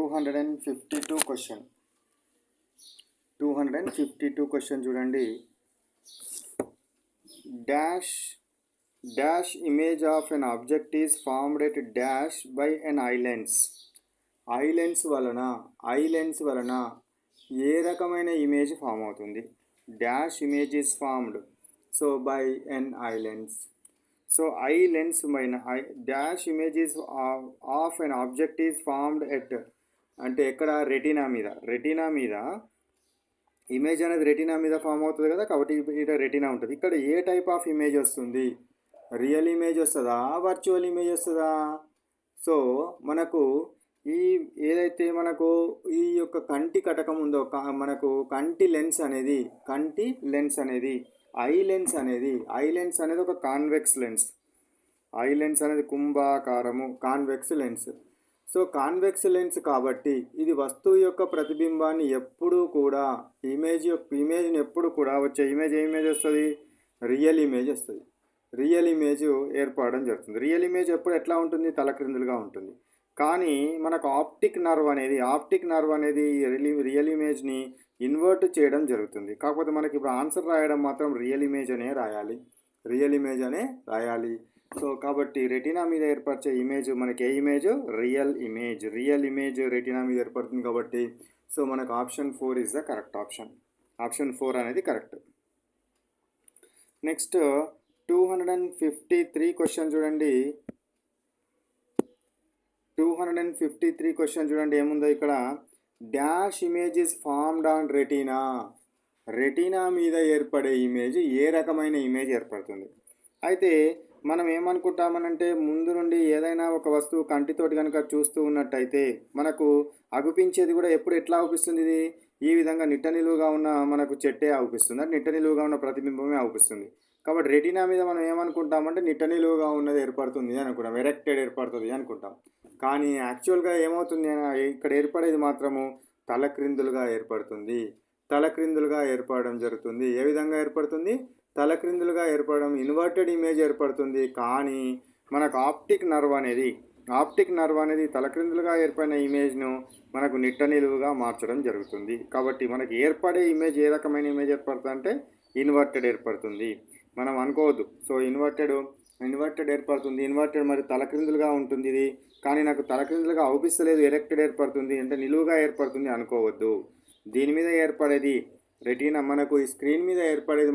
252 question 252 question చూడండి. Dash dash image of an object is formed at dash by an eye lens వలన ఏ రకమైన image form అవుతుంది? Dash image is formed so by an eye lens. So eye lens dash image is of an object is formed at అంటే ఎక్కడ? Retina మీద image అనేది retina మీద form అవుతుంది కదా, కాబట్టి ఇక్కడ రెటీనా ఉంటుంది. ఇక్కడ ఏ టైప్ ఆఫ్ ఇమేజ్ వస్తుంది? రియల్ ఇమేజ్ వస్తుందా, వర్చువల్ ఇమేజ్ వస్తుందా? సో మనకు ఏదైతే మనకు ఈ యొక్క కంటి కటకం ఉందో, మనకు కంటి లెన్స్ అనేది ఐ లెన్స్ అనేది ఒక కాన్వెక్స్ లెన్స్. ఐ లెన్స్ అనేది కుంభాకారము, convex lens. So convex lens కాబట్టి ఇది వస్తువు యొక్క ప్రతిబింబాన్ని ఎప్పుడూ కూడా ఇమేజ్ని ఎప్పుడు కూడా వచ్చే ఇమేజ్ వస్తుంది? రియల్ ఇమేజ్ వస్తుంది. రియల్ ఇమేజ్ ఏర్పడడం జరుగుతుంది. రియల్ ఇమేజ్ ఎప్పుడు ఎట్లా ఉంటుంది? తలక్రిందులుగా ఉంటుంది. కానీ మనకు ఆప్టిక్ నర్వ్ అనేది రియల్ ఇమేజ్ని ఇన్వర్ట్ చేయడం జరుగుతుంది. కాకపోతే మనకి ఇప్పుడు ఆన్సర్ రాయడం మాత్రం రియల్ ఇమేజ్ అనే రాయాలి. సో కాబట్టి రెటీనా మీద ఏర్పరిచే ఇమేజ్ మనకి ఏ ఇమేజ్? రియల్ ఇమేజ్ రెటీనా మీద ఏర్పడుతుంది కాబట్టి సో మనకు option 4 is the correct option. Option 4 అనేది కరెక్ట్. నెక్స్ట్ 253 క్వశ్చన్ చూడండి. 253 క్వశ్చన్ చూడండి ఏముందో ఇక్కడ. Dash image is formed on retina మీద ఏర్పడే ఇమేజ్ ఏ రకమైన ఇమేజ్ ఏర్పడుతుంది? అయితే మనం ఏమనుకుంటామనంటే ముందు నుండి ఏదైనా ఒక వస్తువు కంటితోటి కనుక చూస్తూ ఉన్నట్టయితే మనకు అగుపించేది కూడా ఎట్లా అవుపిస్తుంది? ఇది ఈ విధంగా నిట్ట నిలువుగా ఉన్న మనకు చెట్టే అవుపిస్తుంది, అంటే నిట్ట నిలువుగా ఉన్న ప్రతిబింబమే అవుపిస్తుంది. కాబట్టి రెటీనా మీద మనం ఏమనుకుంటామంటే నిట్ట నిలువుగా ఉన్నది ఏర్పడుతుంది అనుకుంటాం, ఎరెక్టెడ్ ఏర్పడుతుంది అనుకుంటాం. కానీ యాక్చువల్గా ఏమవుతుంది? ఇక్కడ ఏర్పడేది మాత్రము తలక్రిందులుగా ఏర్పడడం జరుగుతుంది. ఏ విధంగా ఏర్పడుతుంది? తలక్రిందులుగా ఏర్పడడం, ఇన్వర్టెడ్ ఇమేజ్ ఏర్పడుతుంది. కానీ మనకు ఆప్టిక్ నర్వ్ అనేది తలక్రిందులుగా ఏర్పడిన ఇమేజ్ను మనకు నిట్ట నిలువుగా మార్చడం జరుగుతుంది. కాబట్టి మనకి ఏర్పడే ఇమేజ్ ఏ రకమైన ఇమేజ్ ఏర్పడుతుంది అంటే ఇన్వర్టెడ్ ఏర్పడుతుంది. మనం అనుకోవద్దు. సో ఇన్వర్టెడ్ ఏర్పడుతుంది. ఇన్వర్టెడ్ మరి తలక్రిందులుగా ఉంటుంది ఇది, కానీ నాకు తలక్రిందులుగా అవుపిస్తలేదు, ఎరెక్టెడ్ ఏర్పడుతుంది అంటే నిలువుగా ఏర్పడుతుంది అనుకోవద్దు. దీని మీద ఏర్పడేది రెటీనా, మనకు ఈ స్క్రీన్ మీద ఏర్పడేది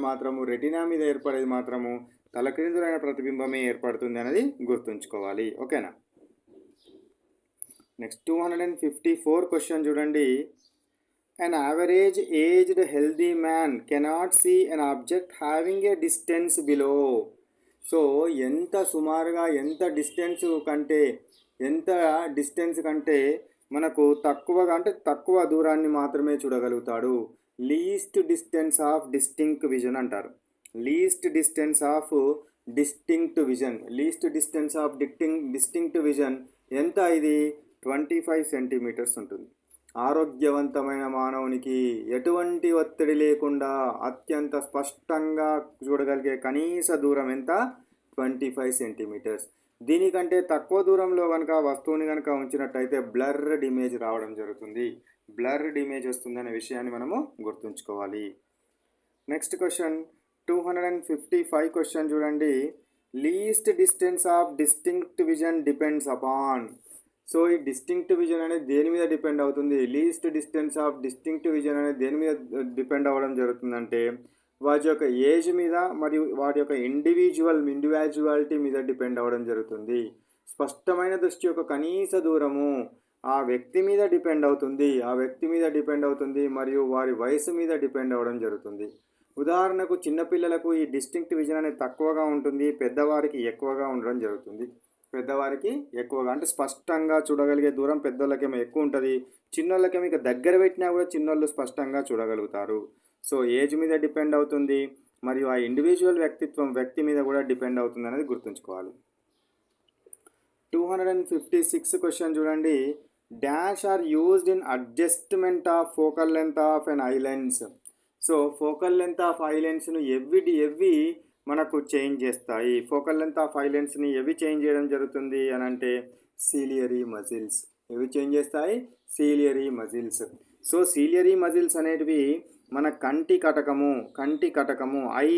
మాత్రము రెటీనా మీద ఏర్పడేది మాత్రము తలక్రిందులైన ప్రతిబింబమే ఏర్పడుతుంది అనేది గుర్తుంచుకోవాలి. ఓకేనా? నెక్స్ట్ 254 క్వశ్చన్ చూడండి. An average aged healthy man cannot see an object having a distance below. So సుమారుగా ఎంత డిస్టెన్స్ కంటే మనకు తక్కువ దూరాన్ని మాత్రమే చూడగలుగుతాడు. Least distance of distinct vision అంటారు. Least distance of distinct vision ఎంత? ఇది 25 సెంటీమీటర్స్ ఉంటుంది. ఆరోగ్యవంతమైన మానవునికి ఎటువంటి ఒత్తిడి లేకుండా అత్యంత స్పష్టంగా చూడగలిగే కనీస దూరం ఎంత? 25 సెంటీమీటర్స్. దీనికంటే తక్కువ దూరంలో కనుక వస్తువుని కనుక ఉంచినట్టయితే బ్లర్డ్ ఇమేజ్ రావడం జరుగుతుంది. బ్లర్డ్ ఇమేజ్ వస్తుందనే విషయాన్ని మనము గుర్తుంచుకోవాలి. నెక్స్ట్ క్వశ్చన్ 255 క్వశ్చన్ చూడండి. Least distance of distinct vision depends upon. So ఈ డిస్టింక్ట్ విజన్ అనేది దేని మీద డిపెండ్ అవుతుంది? Least distance of distinct vision అనేది దేని మీద డిపెండ్ అవ్వడం జరుగుతుందంటే వాటి యొక్క ఏజ్ మీద మరియు వాటి యొక్క ఇండివిజువాలిటీ మీద డిపెండ్ అవ్వడం జరుగుతుంది. స్పష్టమైన దృష్టి యొక్క కనీస దూరము ఆ వ్యక్తి మీద డిపెండ్ అవుతుంది మరియు వారి వయసు మీద డిపెండ్ అవ్వడం జరుగుతుంది. ఉదాహరణకు చిన్నపిల్లలకు ఈ డిస్టింక్ట్ విజన్ అనేది తక్కువగా ఉంటుంది, పెద్దవారికి ఎక్కువగా ఉండడం జరుగుతుంది. అంటే స్పష్టంగా చూడగలిగే దూరం పెద్దోళ్ళకేమో ఎక్కువ ఉంటుంది, చిన్నోళ్ళకేమో ఇక దగ్గర పెట్టినా కూడా చిన్నోళ్ళు స్పష్టంగా చూడగలుగుతారు. సో ఏజ్ మీద డిపెండ్ అవుతుంది మరియు ఆ ఇండివిజువల్ వ్యక్తి మీద కూడా డిపెండ్ అవుతుంది అనేది గుర్తుంచుకోవాలి. 256 క్వశ్చన్ చూడండి. Dash are used in adjustment of focal length of an eye lens. So focal length of eye లెన్స్ను ఎవి మనకు చేంజ్ చేస్తాయి? ఫోకల్ లెంత్ ఆఫ్ ఐ లెన్స్ని ఎవి చేంజ్ చేయడం జరుగుతుంది అని అంటే సిలియరీ మజిల్స్. ఇవి చేంజ్ చేస్తాయి ciliary muscles. So ciliary muscles అనేటివి మన కంటి కటకము ఐ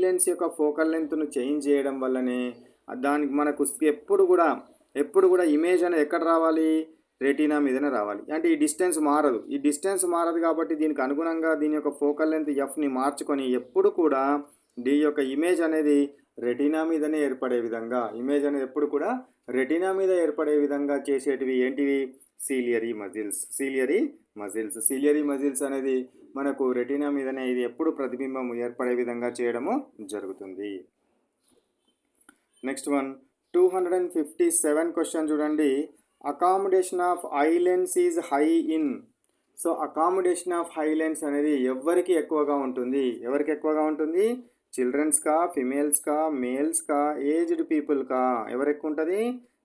లెన్స్ యొక్క ఫోకల్ లెంత్ను చేంజ్ చేయడం వల్లనే దానికి మనకు ఎప్పుడు కూడా ఇమేజ్ అనేది ఎక్కడ రావాలి, రెటీనా మీదనే రావాలి. అంటే ఈ డిస్టెన్స్ మారదు కాబట్టి దీనికి అనుగుణంగా దీని యొక్క ఫోకల్ లెంత్ ఎఫ్ని మార్చుకొని ఎప్పుడు కూడా దీని యొక్క ఇమేజ్ అనేది రెటీనా మీదనే ఏర్పడే విధంగా ఎప్పుడు కూడా రెటీనా మీద ఏర్పడే విధంగా చేసేటివి ఏంటివి, సిలియరీ మజిల్స్ అనేది మనకు రెటీనా మీదనే ఇది ఎప్పుడు ప్రతిబింబం ఏర్పడే విధంగా చేయడము జరుగుతుంది. నెక్స్ట్ వన్ 257 క్వశ్చన్ చూడండి. Accommodation of eye lens is high in. So accommodation of high lens అనేది ఎవరికి ఎక్కువగా ఉంటుంది, చిల్డ్రన్స్కా, ఫిమేల్స్కా, మేల్స్కా, ఏజ్డ్ పీపుల్కా? ఎవరు ఎక్కువ ఉంటుంది,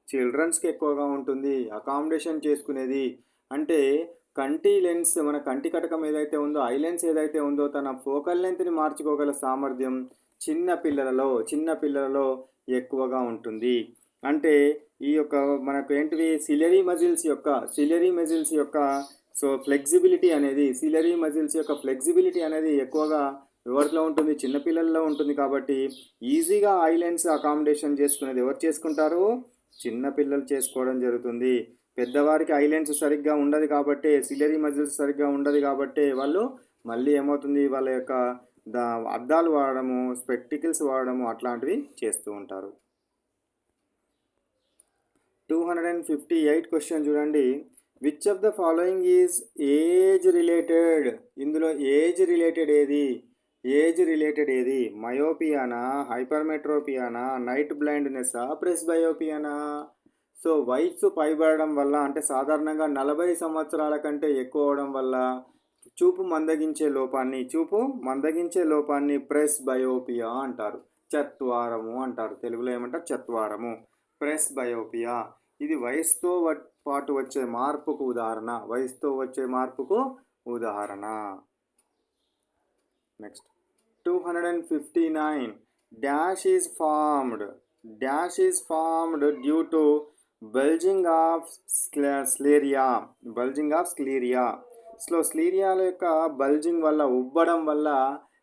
చిల్డ్రన్స్కి ఎక్కువగా ఉంటుంది అకామిడేషన్ చేసుకునేది. అంటే కంటి లెన్స్, మన కంటి కటకం ఏదైతే ఉందో, ఐ లెన్స్ ఏదైతే ఉందో తన ఫోకల్ లెంత్ని మార్చుకోగల సామర్థ్యం చిన్న పిల్లలలో ఎక్కువగా ఉంటుంది. అంటే ఈ యొక్క మనకు ఏంటివి సిలియరీ మజిల్స్ యొక్క సో ఫ్లెక్సిబిలిటీ అనేది ఎక్కువగా ఎవరిలో ఉంటుంది, చిన్నపిల్లల్లో ఉంటుంది. కాబట్టి ఈజీగా ఐ లెన్స్ అకామిడేషన్ చేసుకునేది ఎవరు చేసుకుంటారు, చిన్నపిల్లలు చేసుకోవడం జరుగుతుంది. పెద్దవారికి ఐ లెన్స్ సరిగ్గా ఉండదు కాబట్టి, సిలియరీ మజిల్స్ సరిగ్గా ఉండదు కాబట్టి వాళ్ళు మళ్ళీ ఏమవుతుంది, వాళ్ళ యొక్క అద్దాలు వాడడము, స్పెక్టికల్స్ వాడడము అట్లాంటివి చేస్తూ ఉంటారు. 258 క్వశ్చన్ చూడండి. Which of the following is age related? ఇందులో ఏజ్ రిలేటెడ్ ఏది మయోపియానా, హైపర్మెట్రోపియానా, నైట్ బ్లైండ్నెస్సా, ప్రెస్బయోపియానా? సో వయసు పైబడడం వల్ల, అంటే సాధారణంగా 40 సంవత్సరాల కంటే ఎక్కువ అవడం వల్ల చూపు మందగించే లోపాన్ని ప్రెస్బయోపియా అంటారు, చత్వారము అంటారు. తెలుగులో ఏమంటారు, చత్వారము, ప్రెస్బయోపియా. ఇది వయసుతో పాటు వచ్చే మార్పుకు ఉదాహరణ. Next 259 dash is formed due to bulging of sclera. స్లీరియాల యొక్క బల్జింగ్ వల్ల, ఉబ్బడం వల్ల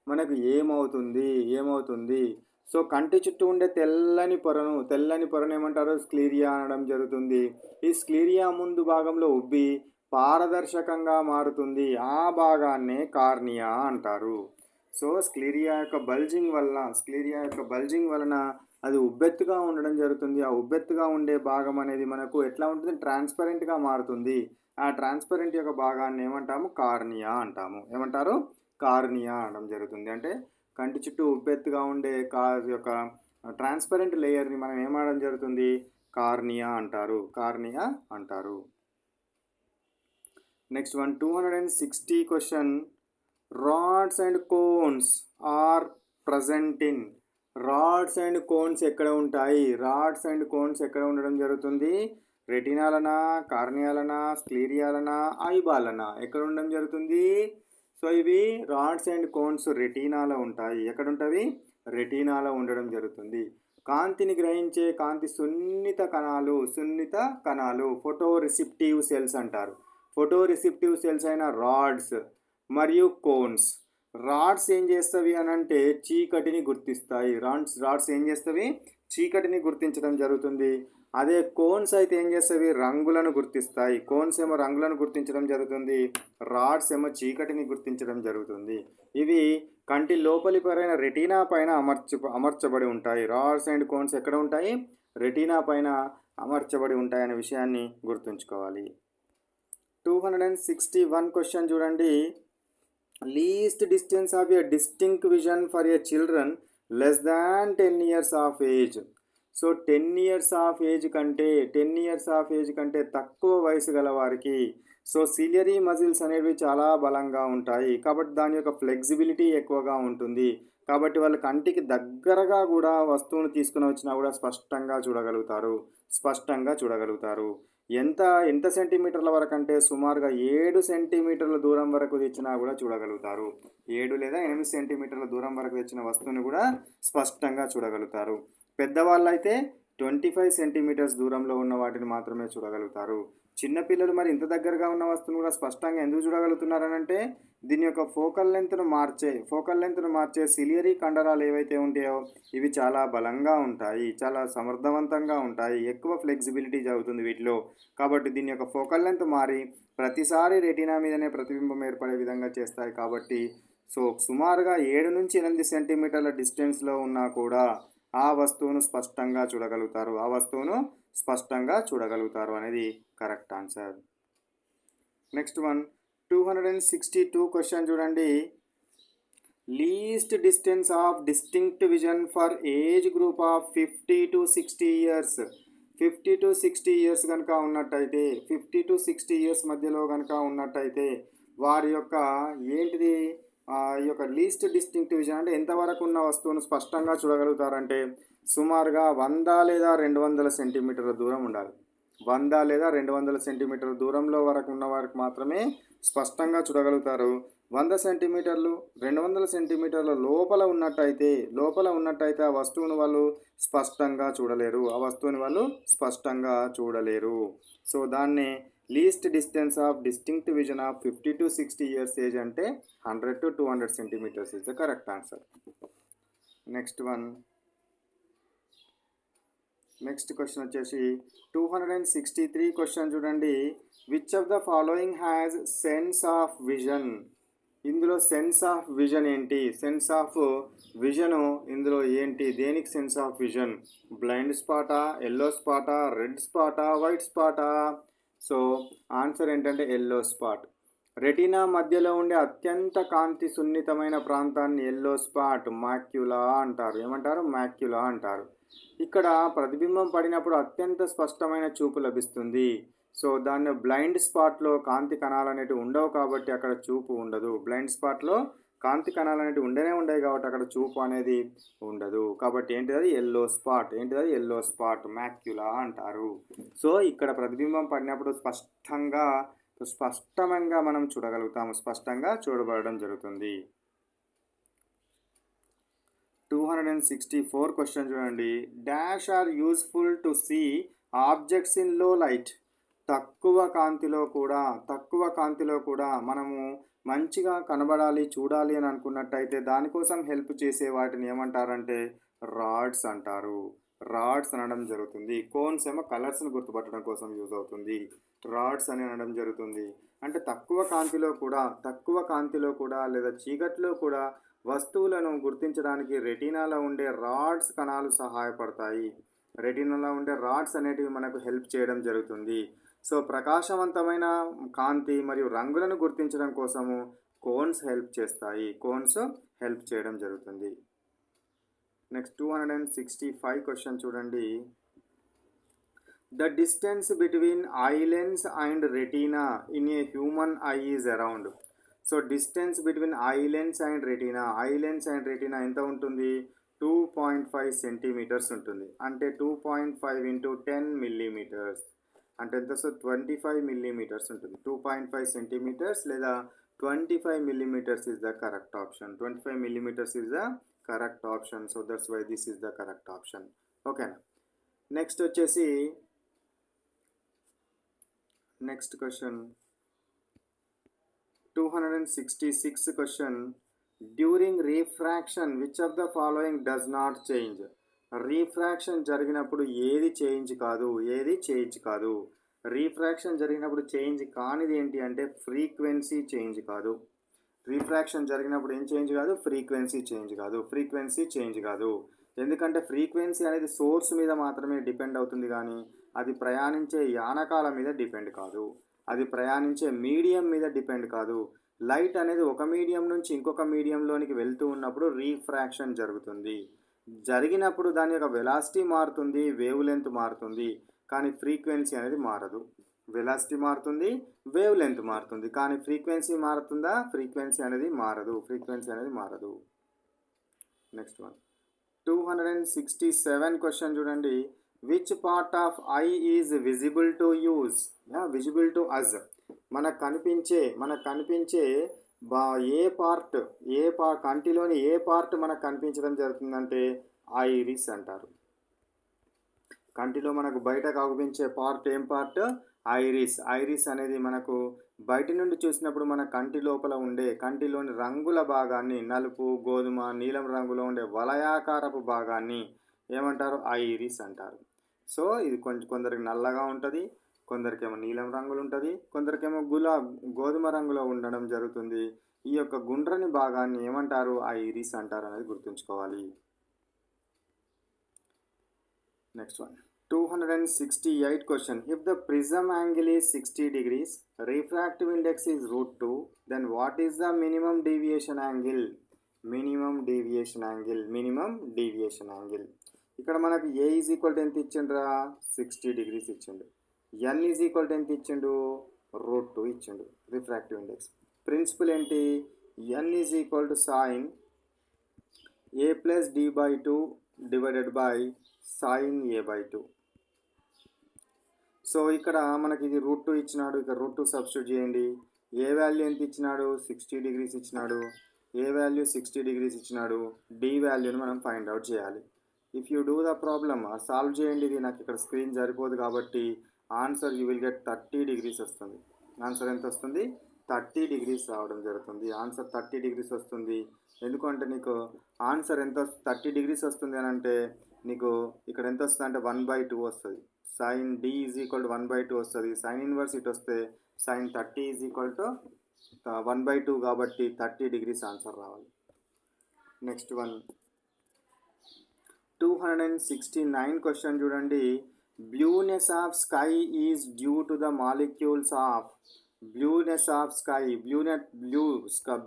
మనకు ఏమవుతుంది? సో కంటి చుట్టూ ఉండే తెల్లని పొరను ఏమంటారు, స్క్లీరియా అనడం జరుగుతుంది. ఈ స్క్లీరియా ముందు భాగంలో ఉబ్బి పారదర్శకంగా మారుతుంది, ఆ భాగాన్నే కార్నియా అంటారు. సో స్క్లీరియా యొక్క బల్జింగ్ వలన అది ఉబ్బెత్తుగా ఉండడం జరుగుతుంది. ఆ ఉబ్బెత్తుగా ఉండే భాగం అనేది మనకు ఎట్లా ఉంటుంది, ట్రాన్స్పరెంట్గా మారుతుంది. ఆ ట్రాన్స్పరెంట్ యొక్క భాగాన్ని ఏమంటాము, కార్నియా అంటాము. ఏమంటారు, కార్నియా అనడం జరుగుతుంది. అంటే కంటి చుట్టూ ఉబ్బెత్తుగా ఉండే యొక్క ట్రాన్స్పరెంట్ లేయర్ని మనం ఏమనడం జరుగుతుంది, కార్నియా అంటారు. Next one 260 question. Rods and cones are present in. Rods and cones ఎక్కడ ఉండడం జరుగుతుంది, రెటినాలనా, కార్నియాలనా, స్క్లీరియాలనా, ఐబాలనా? ఎక్కడ ఉండడం జరుగుతుంది? సో ఇవి రాడ్స్ అండ్ కోన్స్ రెటీనాలో ఉంటాయి. ఎక్కడ ఉంటాయి, రెటీనాలో ఉండడం జరుగుతుంది. కాంతిని గ్రహించే సున్నిత కణాలు ఫోటో రిసెప్టివ్ సెల్స్ అంటారు. ఫోటో రిసెప్టివ్ సెల్స్ అయిన రాడ్స్ మరియు కోన్స్. రాడ్స్ ఏం చేస్తవి అని అంటే చీకటిని గుర్తిస్తాయి. రాడ్స్ ఏం చేస్తవి, చీకటిని గుర్తించడం జరుగుతుంది. అదే కోన్స్ అయితే ఏం చేస్తవి, రంగులను గుర్తిస్తాయి. కోన్స్ ఏమో రంగులను గుర్తించడం జరుగుతుంది, రాడ్స్ ఏమో చీకటిని గుర్తించడం జరుగుతుంది. ఇవి కంటి లోపలి పైన రెటీనా పైన అమర్చబడి ఉంటాయి. రాడ్స్ అండ్ కోన్స్ ఎక్కడ ఉంటాయి, రెటీనా పైన అమర్చబడి ఉంటాయి అనే విషయాన్ని గుర్తుంచుకోవాలి. 261 క్వశ్చన్ చూడండి. Least distance of a distinct vision for a children less than 10 years of age. So 10 years of age కంటే తక్కువ వయసు గల వారికి సో సిలియరీ మజిల్స్ అనేవి చాలా బలంగా ఉంటాయి. కాబట్టి దాని యొక్క ఫ్లెక్సిబిలిటీ ఎక్కువగా ఉంటుంది. కాబట్టి వాళ్ళ కంటికి దగ్గరగా కూడా వస్తువును తీసుకుని వచ్చినా కూడా స్పష్టంగా చూడగలుగుతారు. ఎంత సెంటీమీటర్ల వరకు అంటే సుమారుగా 7 సెంటీమీటర్ల దూరం వరకు తెచ్చినా కూడా చూడగలుగుతారు. 7 లేదా 8 సెంటీమీటర్ల దూరం వరకు తెచ్చిన వస్తువుని కూడా స్పష్టంగా చూడగలుగుతారు. పెద్దవాళ్ళు అయితే 25 సెంటీమీటర్స్ దూరంలో ఉన్న వాటిని మాత్రమే చూడగలుగుతారు. చిన్నపిల్లలు మరి ఇంత దగ్గరగా ఉన్న వస్తువును కూడా స్పష్టంగా ఎందుకు చూడగలుగుతున్నారనంటే దీని యొక్క ఫోకల్ లెంత్ను మార్చే సిలియరీ కండరాలు ఏవైతే ఉంటాయో ఇవి చాలా బలంగా ఉంటాయి, చాలా సమర్థవంతంగా ఉంటాయి, ఎక్కువ ఫ్లెక్సిబిలిటీ జరుగుతుంది వీటిలో. కాబట్టి దీని యొక్క ఫోకల్ లెంత్ మారి ప్రతిసారి రెటీనా మీదనే ప్రతిబింబం ఏర్పడే విధంగా చేస్తాయి. కాబట్టి సుమారుగా 7 నుంచి 8 సెంటీమీటర్ల డిస్టెన్స్లో ఉన్నా కూడా ఆ వస్తువును స్పష్టంగా చూడగలుగుతారు అనేది correct answer. Next one 262 question చూడండి. Least distance of distinct vision for age group of 50 to 60 years. 50 to 60 years కనుక ఉన్నట్టయితే 50 to 60 ఇయర్స్ మధ్యలో కనుక ఉన్నట్టయితే వారి యొక్క ఏంటిది ఈ యొక్క లీస్ట్ డిస్టింక్ట్ విజన్ అంటే ఎంతవరకు ఉన్న వస్తువును స్పష్టంగా చూడగలుగుతారంటే సుమారుగా 100 లేదా 200 సెంటీమీటర్ల దూరం ఉండాలి. 100 లేదా 200 సెంటీమీటర్ల దూరంలో వరకు ఉన్న వారికి మాత్రమే స్పష్టంగా చూడగలుగుతారు. 100 సెంటీమీటర్లు 200 సెంటీమీటర్ల లోపల ఉన్నట్టయితే ఆ వస్తువును వాళ్ళు స్పష్టంగా చూడలేరు. సో దాన్నే least distance of distinct vision of 50 to 60 years age అంటే 100 to 200 centimetres is the correct answer. Next question వచ్చేసి 263 క్వశ్చన్ చూడండి. Which of the following has sense of vision? ఇందులో సెన్స్ ఆఫ్ విజన్ ఏంటి? సెన్స్ ఆఫ్ విజన్ ఇందులో ఏంటి? దేనికి sense of vision? Blind స్పాటా, yellow స్పాటా, రెడ్ స్పాటా, వైట్ స్పాటా? సో ఆన్సర్ ఏంటంటే ఎల్లో స్పాట్. రెటీనా మధ్యలో ఉండే అత్యంత కాంతి సున్నితమైన ప్రాంతాన్ని ఎల్లో స్పాట్ మాక్యులా అంటారు. ఏమంటారు? మాక్యులా అంటారు. ఇక్కడ ప్రతిబింబం పడినప్పుడు అత్యంత స్పష్టమైన చూపు లభిస్తుంది. సో దాన్ని బ్లైండ్ స్పాట్లో కాంతి కణాలు అనేటివి ఉండవు కాబట్టి అక్కడ చూపు ఉండదు. బ్లైండ్ స్పాట్లో కాంతి కణాలు అనేటివి ఉండవు కాబట్టి అక్కడ చూపు అనేది ఉండదు. కాబట్టి ఏంటిది? ఎల్లో స్పాట్ మాక్యులా అంటారు. సో ఇక్కడ ప్రతిబింబం పడినప్పుడు స్పష్టంగా మనం చూడగలుగుతాము, స్పష్టంగా చూడబడడం జరుగుతుంది. 264 క్వశ్చన్ చూడండి. Dash are useful to see objects in low light. తక్కువ కాంతిలో కూడా మనము మంచిగా చూడాలి అని అనుకున్నట్టయితే దానికోసం హెల్ప్ చేసే వాటిని ఏమంటారంటే రాడ్స్ అంటారు. రాడ్స్ అనడం జరుగుతుంది. కోన్స్ ఏమో కలర్స్ని గుర్తుపట్టడం కోసం యూజ్ అవుతుంది. రాడ్స్ అని అనడం జరుగుతుంది. అంటే తక్కువ కాంతిలో కూడా లేదా చీకట్లో కూడా వస్తువులను గుర్తించడానికి రెటీనాలో ఉండే రాడ్స్ కణాలు సహాయపడతాయి. రెటీనాలో ఉండే రాడ్స్ అనేటివి మనకు హెల్ప్ చేయడం జరుగుతుంది. సో ప్రకాశవంతమైన కాంతి మరియు రంగులను గుర్తించడం కోసము కోన్స్ హెల్ప్ చేయడం జరుగుతుంది. నెక్స్ట్ 265 క్వశ్చన్ చూడండి. The distance between eye lens and retina in a human I is around. So distance between eye lens and retina ఎంత ఉంటుంది? 2.5 సెంటీమీటర్స్ ఉంటుంది. అంటే 2.5 into 10 మిల్లీమీటర్స్ అంటే ఎంత? సో 25 మిల్లీమీటర్స్ ఉంటుంది. 2.5 సెంటీమీటర్స్ లేదా 25 millimetres is the correct option. 25 millimetres is the correct option. So that's why this is the correct option. ఓకేనా? Next వచ్చేసి next question 266 question. During refraction which of the following does not change? రీఫ్రాక్షన్ జరిగినప్పుడు ఏది change కాదు? Refraction జరిగినప్పుడు change కానిది ఏంటి అంటే ఫ్రీక్వెన్సీ చేంజ్ కాదు. రీఫ్రాక్షన్ జరిగినప్పుడు ఏం చేంజ్ కాదు? ఫ్రీక్వెన్సీ చేంజ్ కాదు. ఎందుకంటే ఫ్రీక్వెన్సీ అనేది సోర్స్ మీద మాత్రమే డిపెండ్ అవుతుంది కానీ అది ప్రయాణించే యానకాల మీద డిపెండ్ కాదు. అది ప్రయాణించే మీడియం మీద డిపెండ్ కాదు. లైట్ అనేది ఒక మీడియం నుంచి ఇంకొక మీడియంలోనికి వెళ్తూ ఉన్నప్పుడు రీఫ్రాక్షన్ జరిగినప్పుడు దాని యొక్క వెలాసిటీ మారుతుంది, వేవ్ లెంత్ మారుతుంది, కానీ ఫ్రీక్వెన్సీ అనేది మారదు. వెలాసిటీ మారుతుంది, వేవ్ లెంత్ మారుతుంది, కానీ ఫ్రీక్వెన్సీ మారుతుందా? ఫ్రీక్వెన్సీ అనేది మారదు. నెక్స్ట్ వన్ 267 క్వశ్చన్ చూడండి. Which part of eye is visible to us? మనకు కనిపించే కంటిలోని ఏ పార్ట్ మనకు కనిపించడం జరుగుతుందంటే ఐరిస్ అంటారు. కంటిలో మనకు బయటకు అగుపించే పార్ట్ ఏం పార్ట్? ఐరిస్. ఐరిస్ అనేది మనకు బయటి నుండి చూసినప్పుడు మన కంటి లోపల ఉండే కంటిలోని రంగుల భాగాన్ని నలుపు, గోధుమ, నీలం రంగులో ఉండే వలయాకారపు భాగాన్ని ఏమంటారు? ఐరిస్ అంటారు. సో ఇది కొందరికి నల్లగా ఉంటుంది, కొందరికేమో నీలం రంగులు ఉంటుంది, కొందరికేమో గోధుమ రంగులో ఉండడం జరుగుతుంది. ఈ యొక్క గుండ్రని భాగాన్ని ఏమంటారు? ఐరిస్ అంటారు అనేది గుర్తుంచుకోవాలి. Next one 268 question. If the prism angle is 60 degrees, refractive index is √2, then what is the minimum deviation angle? Minimum deviation angle. ఇక్కడ మనకు A ఈజ్ ఈక్వల్ టు ఎంత ఇచ్చిండ్రా? 60 degrees ఇచ్చిండు. N ఈజ్ ఈక్వల్ టు ఎంత ఇచ్చిండు? √2 ఇచ్చిండు refractive index. Principal ఏంటి? N is equal to sin A plus D/2 divided by sin A/2. So ఇక్కడ మనకి ఇది √2 ఇచ్చినాడు, ఇక్కడ √2 సబ్స్టిట్యూట్ చేయండి. ఏ వాల్యూ ఎంత ఇచ్చినాడు? 60 degrees ఇచ్చినాడు. ఏ వాల్యూ 60 degrees ఇచ్చినాడు. డి వాల్యూని మనం ఫైండ్ అవుట్ చేయాలి. If you do the problem solve చేయండి. ఇది నాకు ఇక్కడ స్క్రీన్ సరిపోదు కాబట్టి answer you will get 30 degrees వస్తుంది. ఆన్సర్ ఎంత వస్తుంది? 30 degrees రావడం జరుగుతుంది. ఆన్సర్ 30 degrees వస్తుంది. ఎందుకంటే నీకు ఆన్సర్ ఎంత 30 degrees వస్తుంది అని అంటే నీకు ఇక్కడ ఎంత వస్తుంది అంటే 1/2 వస్తుంది. sin d is equal to 1/2 వస్తుంది. సైన్ ఇన్వర్స్ ఇటు వస్తే sin 30 ఈజ్ ఈక్వల్ టు 1/2 కాబట్టి 30 degrees ఆన్సర్ రావాలి. నెక్స్ట్ వన్ 269 క్వశ్చన్ చూడండి. Blueness of sky is due to the molecules of blueness of sky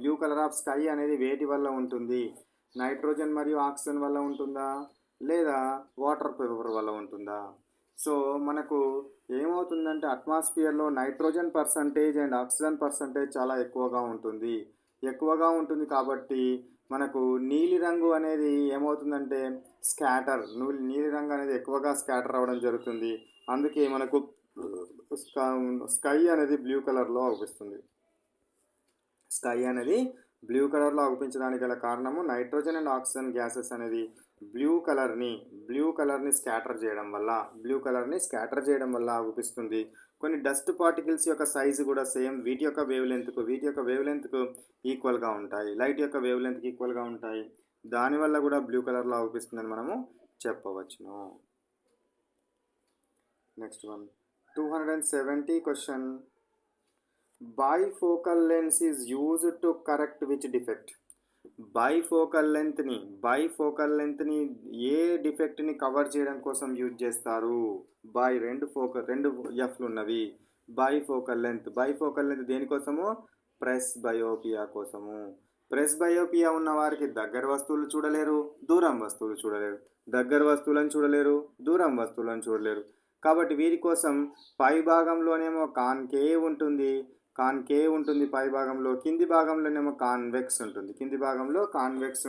blue colour of sky అనేది వేటి వల్ల ఉంటుంది? నైట్రోజన్ మరియు ఆక్సిజన్ వల్ల ఉంటుందా, లేదా వాటర్ వేపర్ వల్ల ఉంటుందా? సో మనకు ఏమవుతుందంటే అట్మాస్ఫియర్లో nitrogen percentage and oxygen percentage చాలా ఎక్కువగా ఉంటుంది కాబట్టి మనకు నీలిరంగు అనేది ఏమవుతుందంటే నీలిరంగు అనేది ఎక్కువగా స్కాటర్ అవ్వడం జరుగుతుంది. అందుకే మనకు స్కై అనేది బ్లూ కలర్లో అవుపిస్తుంది. స్కై అనేది బ్లూ కలర్లో అవుపించడానికి గల కారణము నైట్రోజన్ అండ్ ఆక్సిజన్ గ్యాసెస్ అనేది బ్లూ కలర్ని స్కాటర్ చేయడం వల్ల అవుపిస్తుంది. కొన్ని డస్ట్ పార్టికల్స్ యొక్క సైజు కూడా సేమ్ వీటి యొక్క వేవ్ లెంత్కు ఈక్వల్గా ఉంటాయి. లైట్ యొక్క వేవ్ లెంత్కి ఈక్వల్గా ఉంటాయి. దానివల్ల కూడా బ్లూ కలర్లో అవుపిస్తుందని మనము చెప్పవచ్చును. Next one 270 question. Bifocal lens is used to correct which defect? Bifocal లెంత్ని ఏ డిఫెక్ట్ని కవర్ చేయడం కోసం యూజ్ చేస్తారు? రెండు ఎఫ్లు ఉన్నవి. బైఫోకల్ లెంత్ దేనికోసము? ప్రెస్ బయోపియా కోసము. ప్రెస్ బయోపియా ఉన్న వారికి దగ్గర వస్తువులు చూడలేరు, దూరం వస్తువులు చూడలేరు. దగ్గర వస్తువులను చూడలేరు, దూరం వస్తువులను చూడలేరు. కాబట్టి వీరి కోసం పై భాగంలోనేమో కాన్కేవ్ ఉంటుంది పై భాగంలో. కింది భాగంలోనేమో కాన్వెక్స్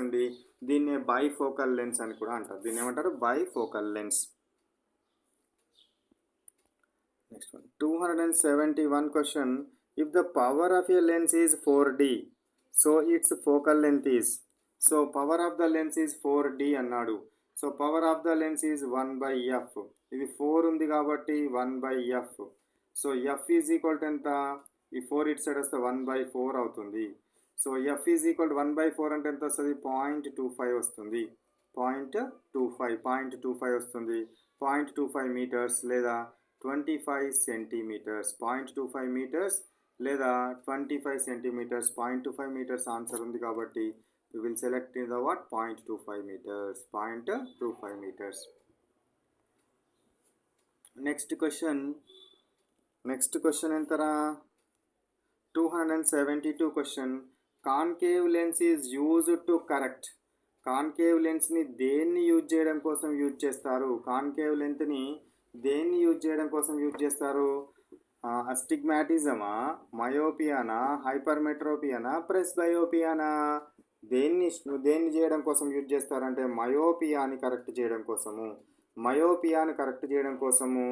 ఉండి దీన్నే బైఫోకల్ లెన్స్ అని కూడా అంటారు. దీన్ని ఏమంటారు? Bifocal lens. Next one 271 question. If the power of a lens is 4D, so it's focal length is. So power of the lens is 4D అన్నాడు. So power of the lens is 1/f. ఇది 4 ఉంది కాబట్టి 1/f. So f is equal to ఎంత? ఈ 4 ఇటు side వస్తే 1/4 అవుతుంది. So f is equal to 1/4 అంటే ఎంత వస్తుంది? 0.25 వస్తుంది. 0.25 వస్తుంది. 0.25 మీటర్స్ లేదా 25 సెంటీమీటర్స్. 0.25 మీటర్స్ లేదా 25 సెంటీమీటర్స్. 0.25 మీటర్స్ ఆన్సర్ ఉంది కాబట్టి we will select the what? 0.25 meters. 0.25 meters. Next question entara 272 question. Concave lens is used to correct. Concave లెన్స్ని దేన్ని యూజ్ చేయడం కోసం యూజ్ చేస్తారు? కాన్కేవ్ లెన్స్ని దేన్ని యూజ్ చేయడం కోసం యూజ్ చేస్తారు? అస్టిగ్మాటిజమా, మయోపియానా, హైపర్మెట్రోపియానా, ప్రెస్ బయోపియానా? దేన్ని చేయడం కోసం యూజ్ చేస్తారంటే మయోపియాని కరెక్ట్ చేయడం కోసము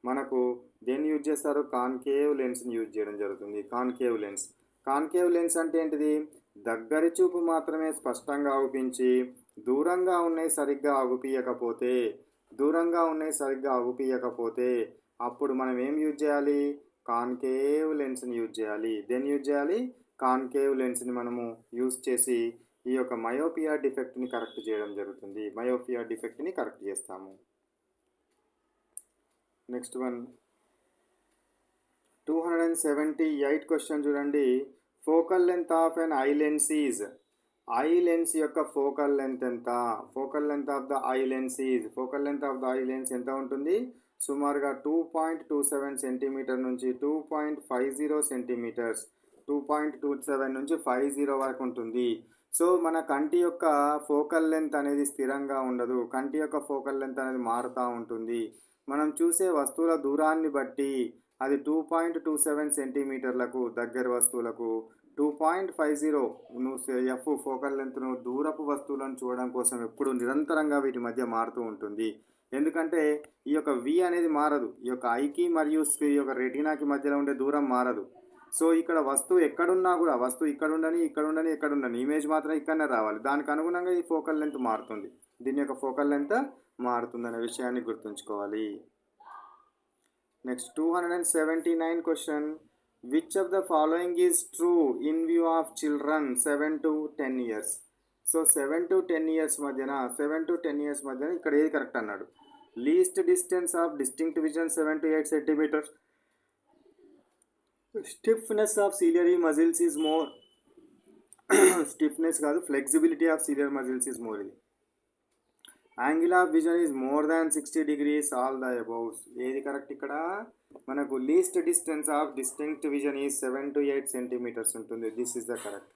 మనకు దేన్ని యూజ్ చేస్తారు? కాన్కేవ్ లెన్స్ని యూజ్ చేయడం జరుగుతుంది. కాన్కేవ్ లెన్స్ అంటే ఏంటిది? దగ్గరి చూపు మాత్రమే స్పష్టంగా అవుపించి దూరంగా ఉన్నాయి సరిగ్గా అగుపియకపోతే దూరంగా ఉన్నాయి సరిగ్గా అగుపియకపోతే అప్పుడు మనం ఏం యూజ్ చేయాలి? కాన్కేవ్ లెన్స్ని యూజ్ చేయాలి. దేన్ని యూజ్ చేయాలి? కాన్కేవ్ లెన్స్ని మనము యూజ్ చేసి ఈ యొక్క మయోపియా డిఫెక్ట్ని కరెక్ట్ చేయడం జరుగుతుంది. మయోపియా డిఫెక్ట్ని కరెక్ట్ చేస్తాము. నెక్స్ట్ వన్ 278 క్వశ్చన్ చూడండి. Focal length of an eye lens is, eye lens యొక్క ఫోకల్ లెంత్ ఎంత? Focal length of the eye lens is, focal length of the eye lens ఎంత ఉంటుంది? సుమారుగా 2.27 సెంటీమీటర్ నుంచి 2.50 సెంటీమీటర్స్, 2.27 నుంచి 50 వరకు ఉంటుంది. సో మన కంటి యొక్క ఫోకల్ లెంత్ అనేది స్థిరంగా ఉండదు. కంటి యొక్క ఫోకల్ లెంత్ అనేది మారుతూ ఉంటుంది. మనం చూసే వస్తువుల దూరాన్ని బట్టి అది 2.27 సెంటీమీటర్లకు దగ్గర వస్తువులకు, 2.50 ఎఫ్ ఫోకల్ లెంత్ను దూరపు వస్తువులను చూడడం కోసం ఎప్పుడు నిరంతరంగా వీటి మధ్య మారుతూ ఉంటుంది. ఎందుకంటే ఈ యొక్క వి అనేది మారదు. ఈ యొక్క ఐకి మరియు ఈ యొక్క రెటీనాకి మధ్యలో ఉండే దూరం మారదు. సో ఇక్కడ వస్తువు ఎక్కడున్నా కూడా, వస్తువు ఇక్కడ ఉండని ఇమేజ్ మాత్రం ఇక్కడనే రావాలి. దానికి అనుగుణంగా ఈ ఫోకల్ లెంత్ మారుతుంది. దీని యొక్క ఫోకల్ లెంత్ మారుతుందనే విషయాన్ని గుర్తుంచుకోవాలి. Next 279 question. Which of the following is true in view of children 7 to 10 years? So 7 to 10 years మధ్యన ఇక్కడ ఏది కరెక్ట్ అన్నాడు? Least distance of distinct vision 7 to 8 centimetres. Stiffness of ciliary muscles is more. Stiffness కాదు, flexibility of ciliary muscles is more. ఇది angle of vision is more than 60 degrees, all the aboves. ఏది correct ఇక్కడ? మనకు least distance of distinct vision is 7 to 8 centimetres ఉంటుంది. This is the correct.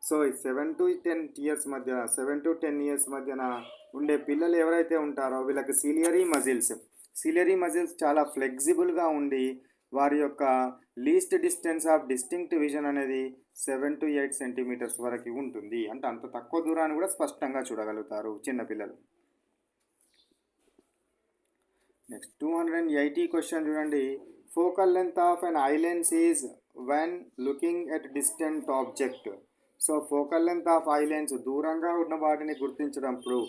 So 7 to 10 years మధ్యన ఉండే పిల్లలు ఎవరైతే ఉంటారో వీళ్ళకి సిలియరీ మజిల్స్ చాలా ఫ్లెక్సిబుల్గా ఉండి వారి యొక్క least distance of distinct vision అనేది 7 to 8 సెంటీమీటర్స్ వరకు ఉంటుంది. అంటే అంత తక్కువ దూరాన్ని కూడా స్పష్టంగా చూడగలుగుతారు చిన్నపిల్లలు. నెక్స్ట్ 280 క్వశ్చన్ చూడండి. Focal length of an I lens is when looking at distant object. So focal length of eye lens దూరంగా ఉన్న వాటిని గుర్తించినప్పుడు,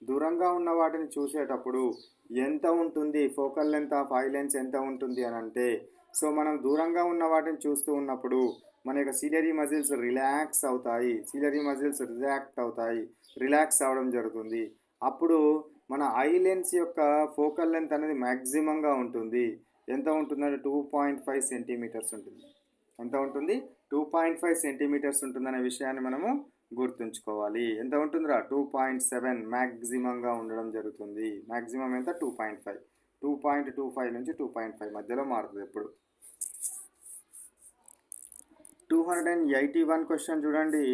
దూరంగా ఉన్న వాటిని చూసేటప్పుడు ఎంత ఉంటుంది? Focal length of eye lens ఎంత ఉంటుంది అని అంటే, సో మనం దూరంగా ఉన్న వాటిని చూస్తూ ఉన్నప్పుడు మన యొక్క సిలియరీ మజిల్స్ రిలాక్స్ అవ్వడం జరుగుతుంది. అప్పుడు మన ఐ లెన్స్ యొక్క ఫోకల్ లెంత్ అనేది మ్యాక్సిమంగా ఉంటుంది. ఎంత ఉంటుందంటే 2.5 సెంటీమీటర్స్ ఉంటుంది. ఎంత ఉంటుంది? 2.5 సెంటీమీటర్స్ ఉంటుందనే విషయాన్ని మనము గుర్తుంచుకోవాలి. ఎంత ఉంటుందిరా? 2.7 మ్యాక్సిమంగా ఉండడం జరుగుతుంది. మ్యాక్సిమం ఎంత? 2.5. 2.25 నుంచి 2.5 మధ్యలో మారుతుంది ఎప్పుడు. 281 క్వశ్చన్ చూడండి.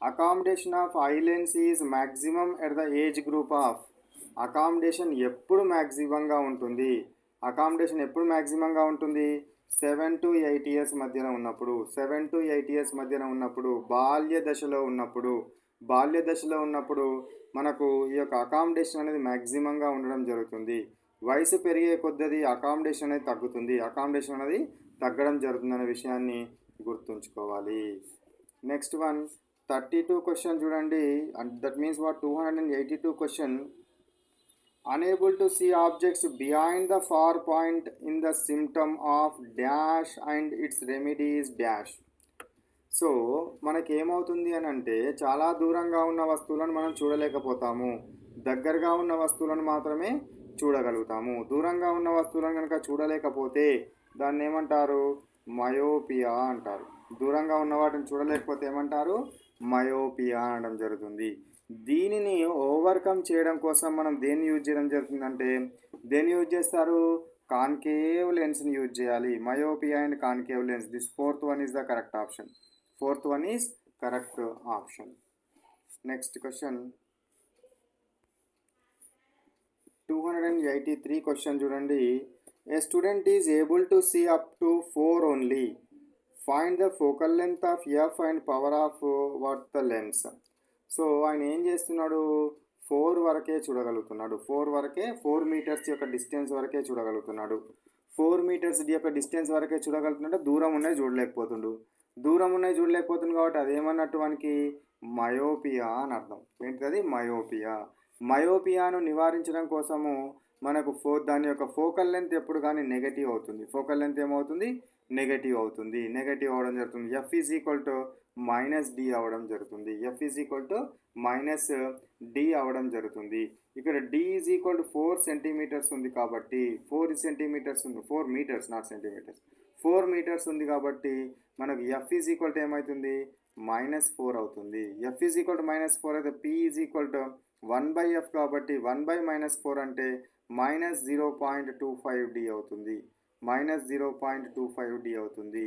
Accommodation of eye lens is maximum at the age group of. Accommodation ఎప్పుడు మ్యాక్సిమంగా ఉంటుంది? 7 to 8 years మధ్యన ఉన్నప్పుడు, బాల్య దశలో ఉన్నప్పుడు మనకు ఈ యొక్క అకామిడేషన్ అనేది మ్యాక్సిమంగా ఉండడం జరుగుతుంది. వయసు పెరిగే కొద్దీ అకామిడేషన్ అనేది తగ్గడం జరుగుతుందనే విషయాన్ని గుర్తుంచుకోవాలి. నెక్స్ట్ వన్ 32 క్వశ్చన్ చూడండి. That means what 282 question. Unable to see objects behind the far point in the symptom of dash and its remedy is dash. So మనకేమవుతుంది అని అంటే, చాలా దూరంగా ఉన్న వస్తువులను మనం చూడలేకపోతాము, దగ్గరగా ఉన్న వస్తువులను మాత్రమే చూడగలుగుతాము. దూరంగా ఉన్న వస్తువులను కనుక చూడలేకపోతే దాన్ని ఏమంటారు? మయోపియా అంటారు. దూరంగా ఉన్న వాటిని చూడలేకపోతే ఏమంటారు? మయోపియా అనడం జరుగుతుంది. దీనిని ఓవర్కమ్ చేయడం కోసం మనం దేన్ని యూజ్ చేయడం జరుగుతుందంటే, దేన్ని యూజ్ చేస్తారు? కాన్కేవ్ లెన్స్ని యూజ్ చేయాలి. Myopia and concave lens. This fourth one is the correct option. Next question 283 question చూడండి. A student is able to see up to 4 only. Find the focal length of F and power of what the lens. So ఆయన ఏం చేస్తున్నాడు? 4 వరకే చూడగలుగుతున్నాడు. 4 metres యొక్క distance వరకే చూడగలుగుతున్నాడు. 4 metres యొక్క distance వరకే చూడగలుగుతున్నాడు. దూరం ఉన్నాయి చూడలేకపోతుండు కాబట్టి అదేమన్నట్టు మనకి మయోపియా అని అర్థం. ఏంటిది? మయోపియాను నివారించడం కోసము మనకు దాని యొక్క ఫోకల్ లెంత్ ఎప్పుడు కానీ నెగటివ్ అవుతుంది. ఫోకల్ లెంత్ ఏమవుతుంది? నెగటివ్ అవుతుంది. నెగటివ్ అవ్వడం జరుగుతుంది. F is equal to minus D అవ్వడం జరుగుతుంది. F is equal to minus D అవ్వడం జరుగుతుంది. ఇక్కడ D is equal to 4 centimetres ఉంది కాబట్టి 4 సెంటీమీటర్స్ ఉంది, 4 మీటర్స్ నాట్ సెంటీమీటర్స్, 4 మీటర్స్ ఉంది కాబట్టి మనకు ఎఫ్ ఈజ్ ఈక్వల్ టు ఏమవుతుంది? -4 అవుతుంది. ఎఫ్ ఈజ్ ఈక్వల్ టు -4 అయితే P is equal to 1/f కాబట్టి 1/-4 అంటే -0.25d అవుతుంది. -0.25d అవుతుంది.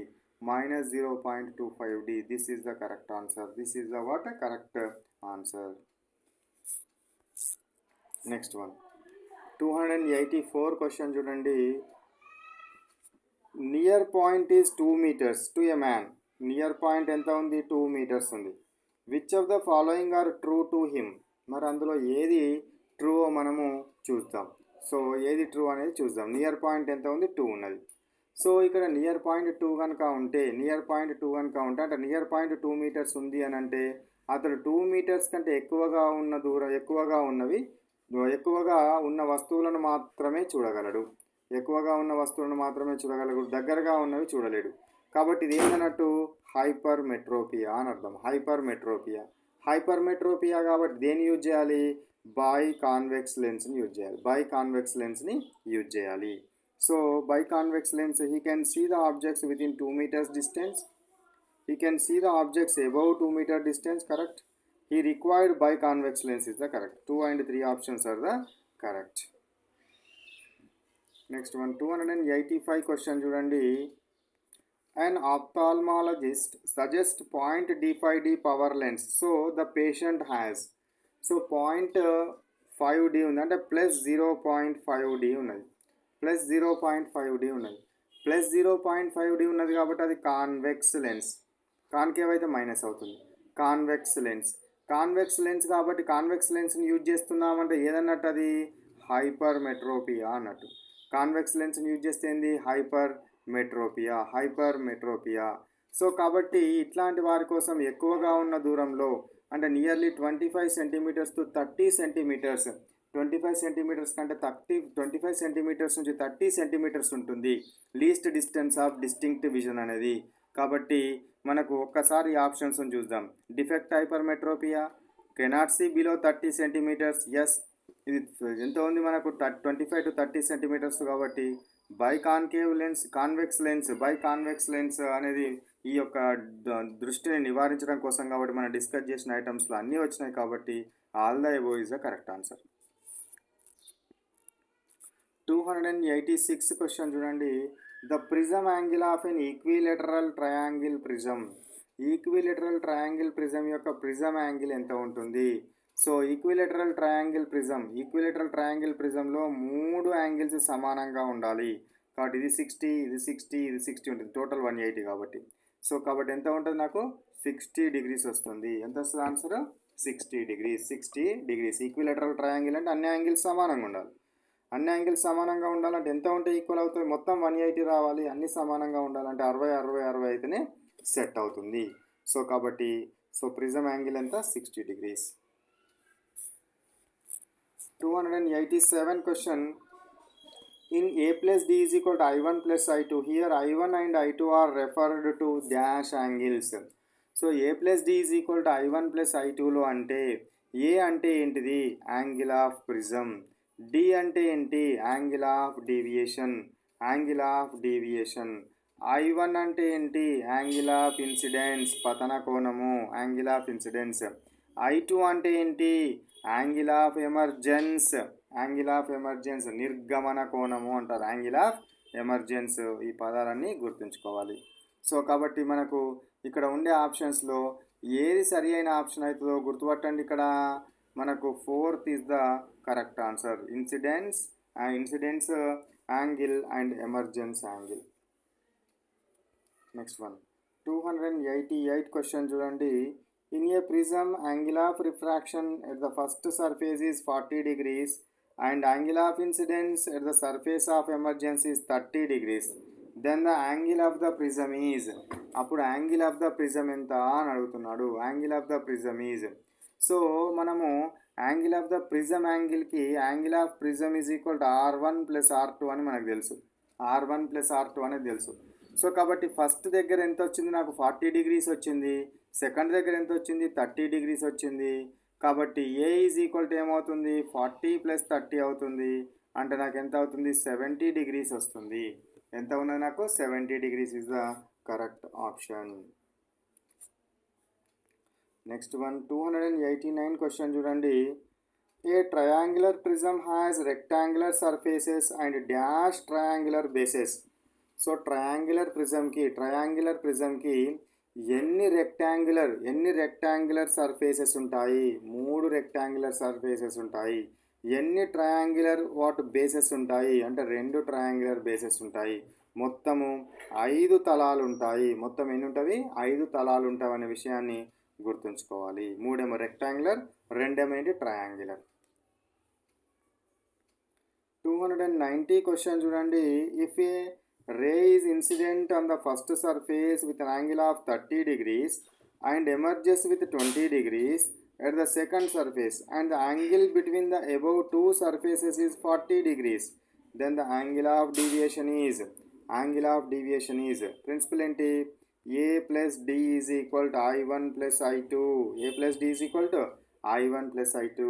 -0.25d. This is the correct answer. This is the what? Correct answer. Next one 284 question చూడండి. Near point is 2 metres to a man. Near point ఎంత ఉంది? 2 metres ఉంది. Which of the following are true to him. మరి అందులో ఏది true మనము చూద్దాం. So ఏది ట్రూ అనేది చూద్దాం. నియర్ పాయింట్ ఎంత ఉంది? 2 ఉన్నది. సో ఇక్కడ నియర్ పాయింట్ 2 కనుక ఉంటే అంటే నియర్ పాయింట్ 2 మీటర్స్ ఉంది అని అంటే అతడు 2 మీటర్స్ కంటే ఎక్కువగా ఉన్న వస్తువులను మాత్రమే చూడగలడు. దగ్గరగా ఉన్నవి చూడలేడు. కాబట్టి ఇది ఏంటన్నట్టు? హైపర్ మెట్రోపియా అని అర్థం. హైపర్ మెట్రోపియా కాబట్టి దేన్ని యూజ్ చేయాలి? బై కాన్వెక్స్ లెన్స్ని యూజ్ చేయాలి. So by convex lens he can see the objects within 2 meters distance. He can see the objects above 2 meter distance, correct. He required biconvex lens is the correct. 2 and 3 options are the correct. Next one 285 question చూడండి. An ophthalmologist suggests 0.5D power lens. So the patient has. So 0.5D ఉంది అంటే +0.5D ఉన్నది. +0.5D ఉన్నది కాబట్టి అది convex lens. Concave అయితే minus అవుతుంది. Convex lens కాబట్టి కాన్వెక్స్ లెన్స్ని యూజ్ చేస్తున్నామంటే ఏదన్నట్టు? అది హైపర్ మెట్రోపియా అన్నట్టు. కాన్వెక్స్ లెన్స్ని యూజ్ చేస్తే ఏంది? హైపర్ మెట్రోపియా. సో కాబట్టి ఇట్లాంటి వారి కోసం ఎక్కువగా ఉన్న దూరంలో అంటే nearly 25 centimetres to 30 centimetres 25 centimetres కంటే 25 సెంటీమీటర్స్ నుంచి 30 సెంటీమీటర్స్ ఉంటుంది least distance of distinct vision అనేది. కాబట్టి మనకు ఒక్కసారి ఆప్షన్స్ చూద్దాం. Defect hypermetropia, cannot see below 30 centimetres. Yes, ఇది ఎంత ఉంది మనకు? 25 to 30 సెంటీమీటర్స్ కాబట్టి బై కాన్వెక్స్ లెన్స్ అనేది ఈ యొక్క దృష్టిని నివారించడం కోసం కాబట్టి మనం డిస్కస్ చేసిన ఐటమ్స్లో అన్నీ వచ్చినాయి కాబట్టి all the above is the correct answer. 286 question చూడండి. The prism angle of an equilateral triangle prism యొక్క ప్రిజమ్ యాంగిల్ ఎంత ఉంటుంది? సో ఈక్విలేటరల్ ట్రయాంగిల్ ప్రిజంలో 3 యాంగిల్స్ సమానంగా ఉండాలి కాబట్టి ఇది 60 ఉంటుంది. టోటల్ 180 కాబట్టి. సో కాబట్టి ఎంత ఉంటుంది? నాకు 60 degrees వస్తుంది. ఎంత వస్తుంది ఆన్సర్? 60 degrees. ఈక్విలేటరల్ ట్రయాంగిల్ అంటే అన్ని యాంగిల్స్ సమానంగా ఉండాలంటే ఎంత ఉంటే ఈక్వల్ అవుతుంది? మొత్తం 180 రావాలి. అన్ని సమానంగా ఉండాలంటే 60 అయితేనే సెట్ అవుతుంది. సో కాబట్టి ప్రిజమ్ యాంగిల్ ఎంత? 60 degrees. 287 question. In A plus D is equal to I1 plus I2. Here I1 and I2 are referred to dash angles. So A plus D is equal to I1 plus I2లో అంటే A అంటే ఏంటిది? Angle of prism. D అంటే ఏంటి? Angle of deviation. I1 అంటే ఏంటి? Angle of incidence, పతన కోణము, angle of incidence. I2 అంటే ఏంటి? యాంగిల్ ఆఫ్ ఎమర్జెన్స్, నిర్గమన కోణము అంటారు. Angle of emergence. ఈ పదాలన్నీ గుర్తుంచుకోవాలి. సో కాబట్టి మనకు ఇక్కడ ఉండే ఆప్షన్స్లో ఏది సరి అయిన ఆప్షన్ అవుతుందో గుర్తుపట్టండి. ఇక్కడ మనకు 4th is the correct answer. Incidence angle and emergence angle. Next one 288 question చూడండి. In a prism, angle of refraction at the first surface is 40 degrees and angle of incidence at the surface of emergence is 30 degrees. Then the angle of the prism is. అప్పుడు angle of the prism ఎంత అని అడుగుతున్నాడు. Angle of the prism is. So మనము angle of the prism యాంగిల్కి angle of prism is equal to R1 plus R2 అని మనకు తెలుసు. R1 plus R2 అనేది తెలుసు. సో కాబట్టి ఫస్ట్ దగ్గర ఎంత వచ్చింది, నాకు 40 డిగ్రీస్ వచ్చింది. సెకండ్ దగ్గర ఎంత వచ్చింది, 30 డిగ్రీస్ వచ్చింది. కాబట్టి ఏ ఈజ్ ఈక్వల్ టు ఏమవుతుంది, 40 ప్లస్ 30 అవుతుంది. అంటే నాకు ఎంత అవుతుంది, 70 డిగ్రీస్ వస్తుంది. ఎంత ఉన్నది నాకు, 70 degrees is the correct option. Next one 289 question చూడండి. A triangular prism has rectangular surfaces and dash triangular bases. So triangular ప్రిజమ్కి ఎన్ని రెక్టాంగులర్ సర్ఫేసెస్ ఉంటాయి, 3 రెక్టాంగులర్ సర్ఫేసెస్ ఉంటాయి. ఎన్ని ట్రయాంగులర్ బేసెస్ ఉంటాయి అంటే 2 ట్రయాంగులర్ బేసెస్ ఉంటాయి. మొత్తము 5 తలాలు ఉంటాయి. మొత్తం ఎన్ని ఉంటాయి, 5 తలాలు ఉంటాయి అనే విషయాన్ని గుర్తుంచుకోవాలి. 3 ఏమో రెక్టాంగులర్, 2 ఏమో ఏంటి, ట్రయాంగులర్. 290 క్వశ్చన్ చూడండి. If A ray is incident on the first surface with an angle of 30 degrees and emerges with 20 degrees at the second surface and the angle between the above two surfaces is 40 degrees, then the angle of deviation is principle ఏంటి, a plus d is equal to I1 plus I2. a plus d is equal to I1 plus I2.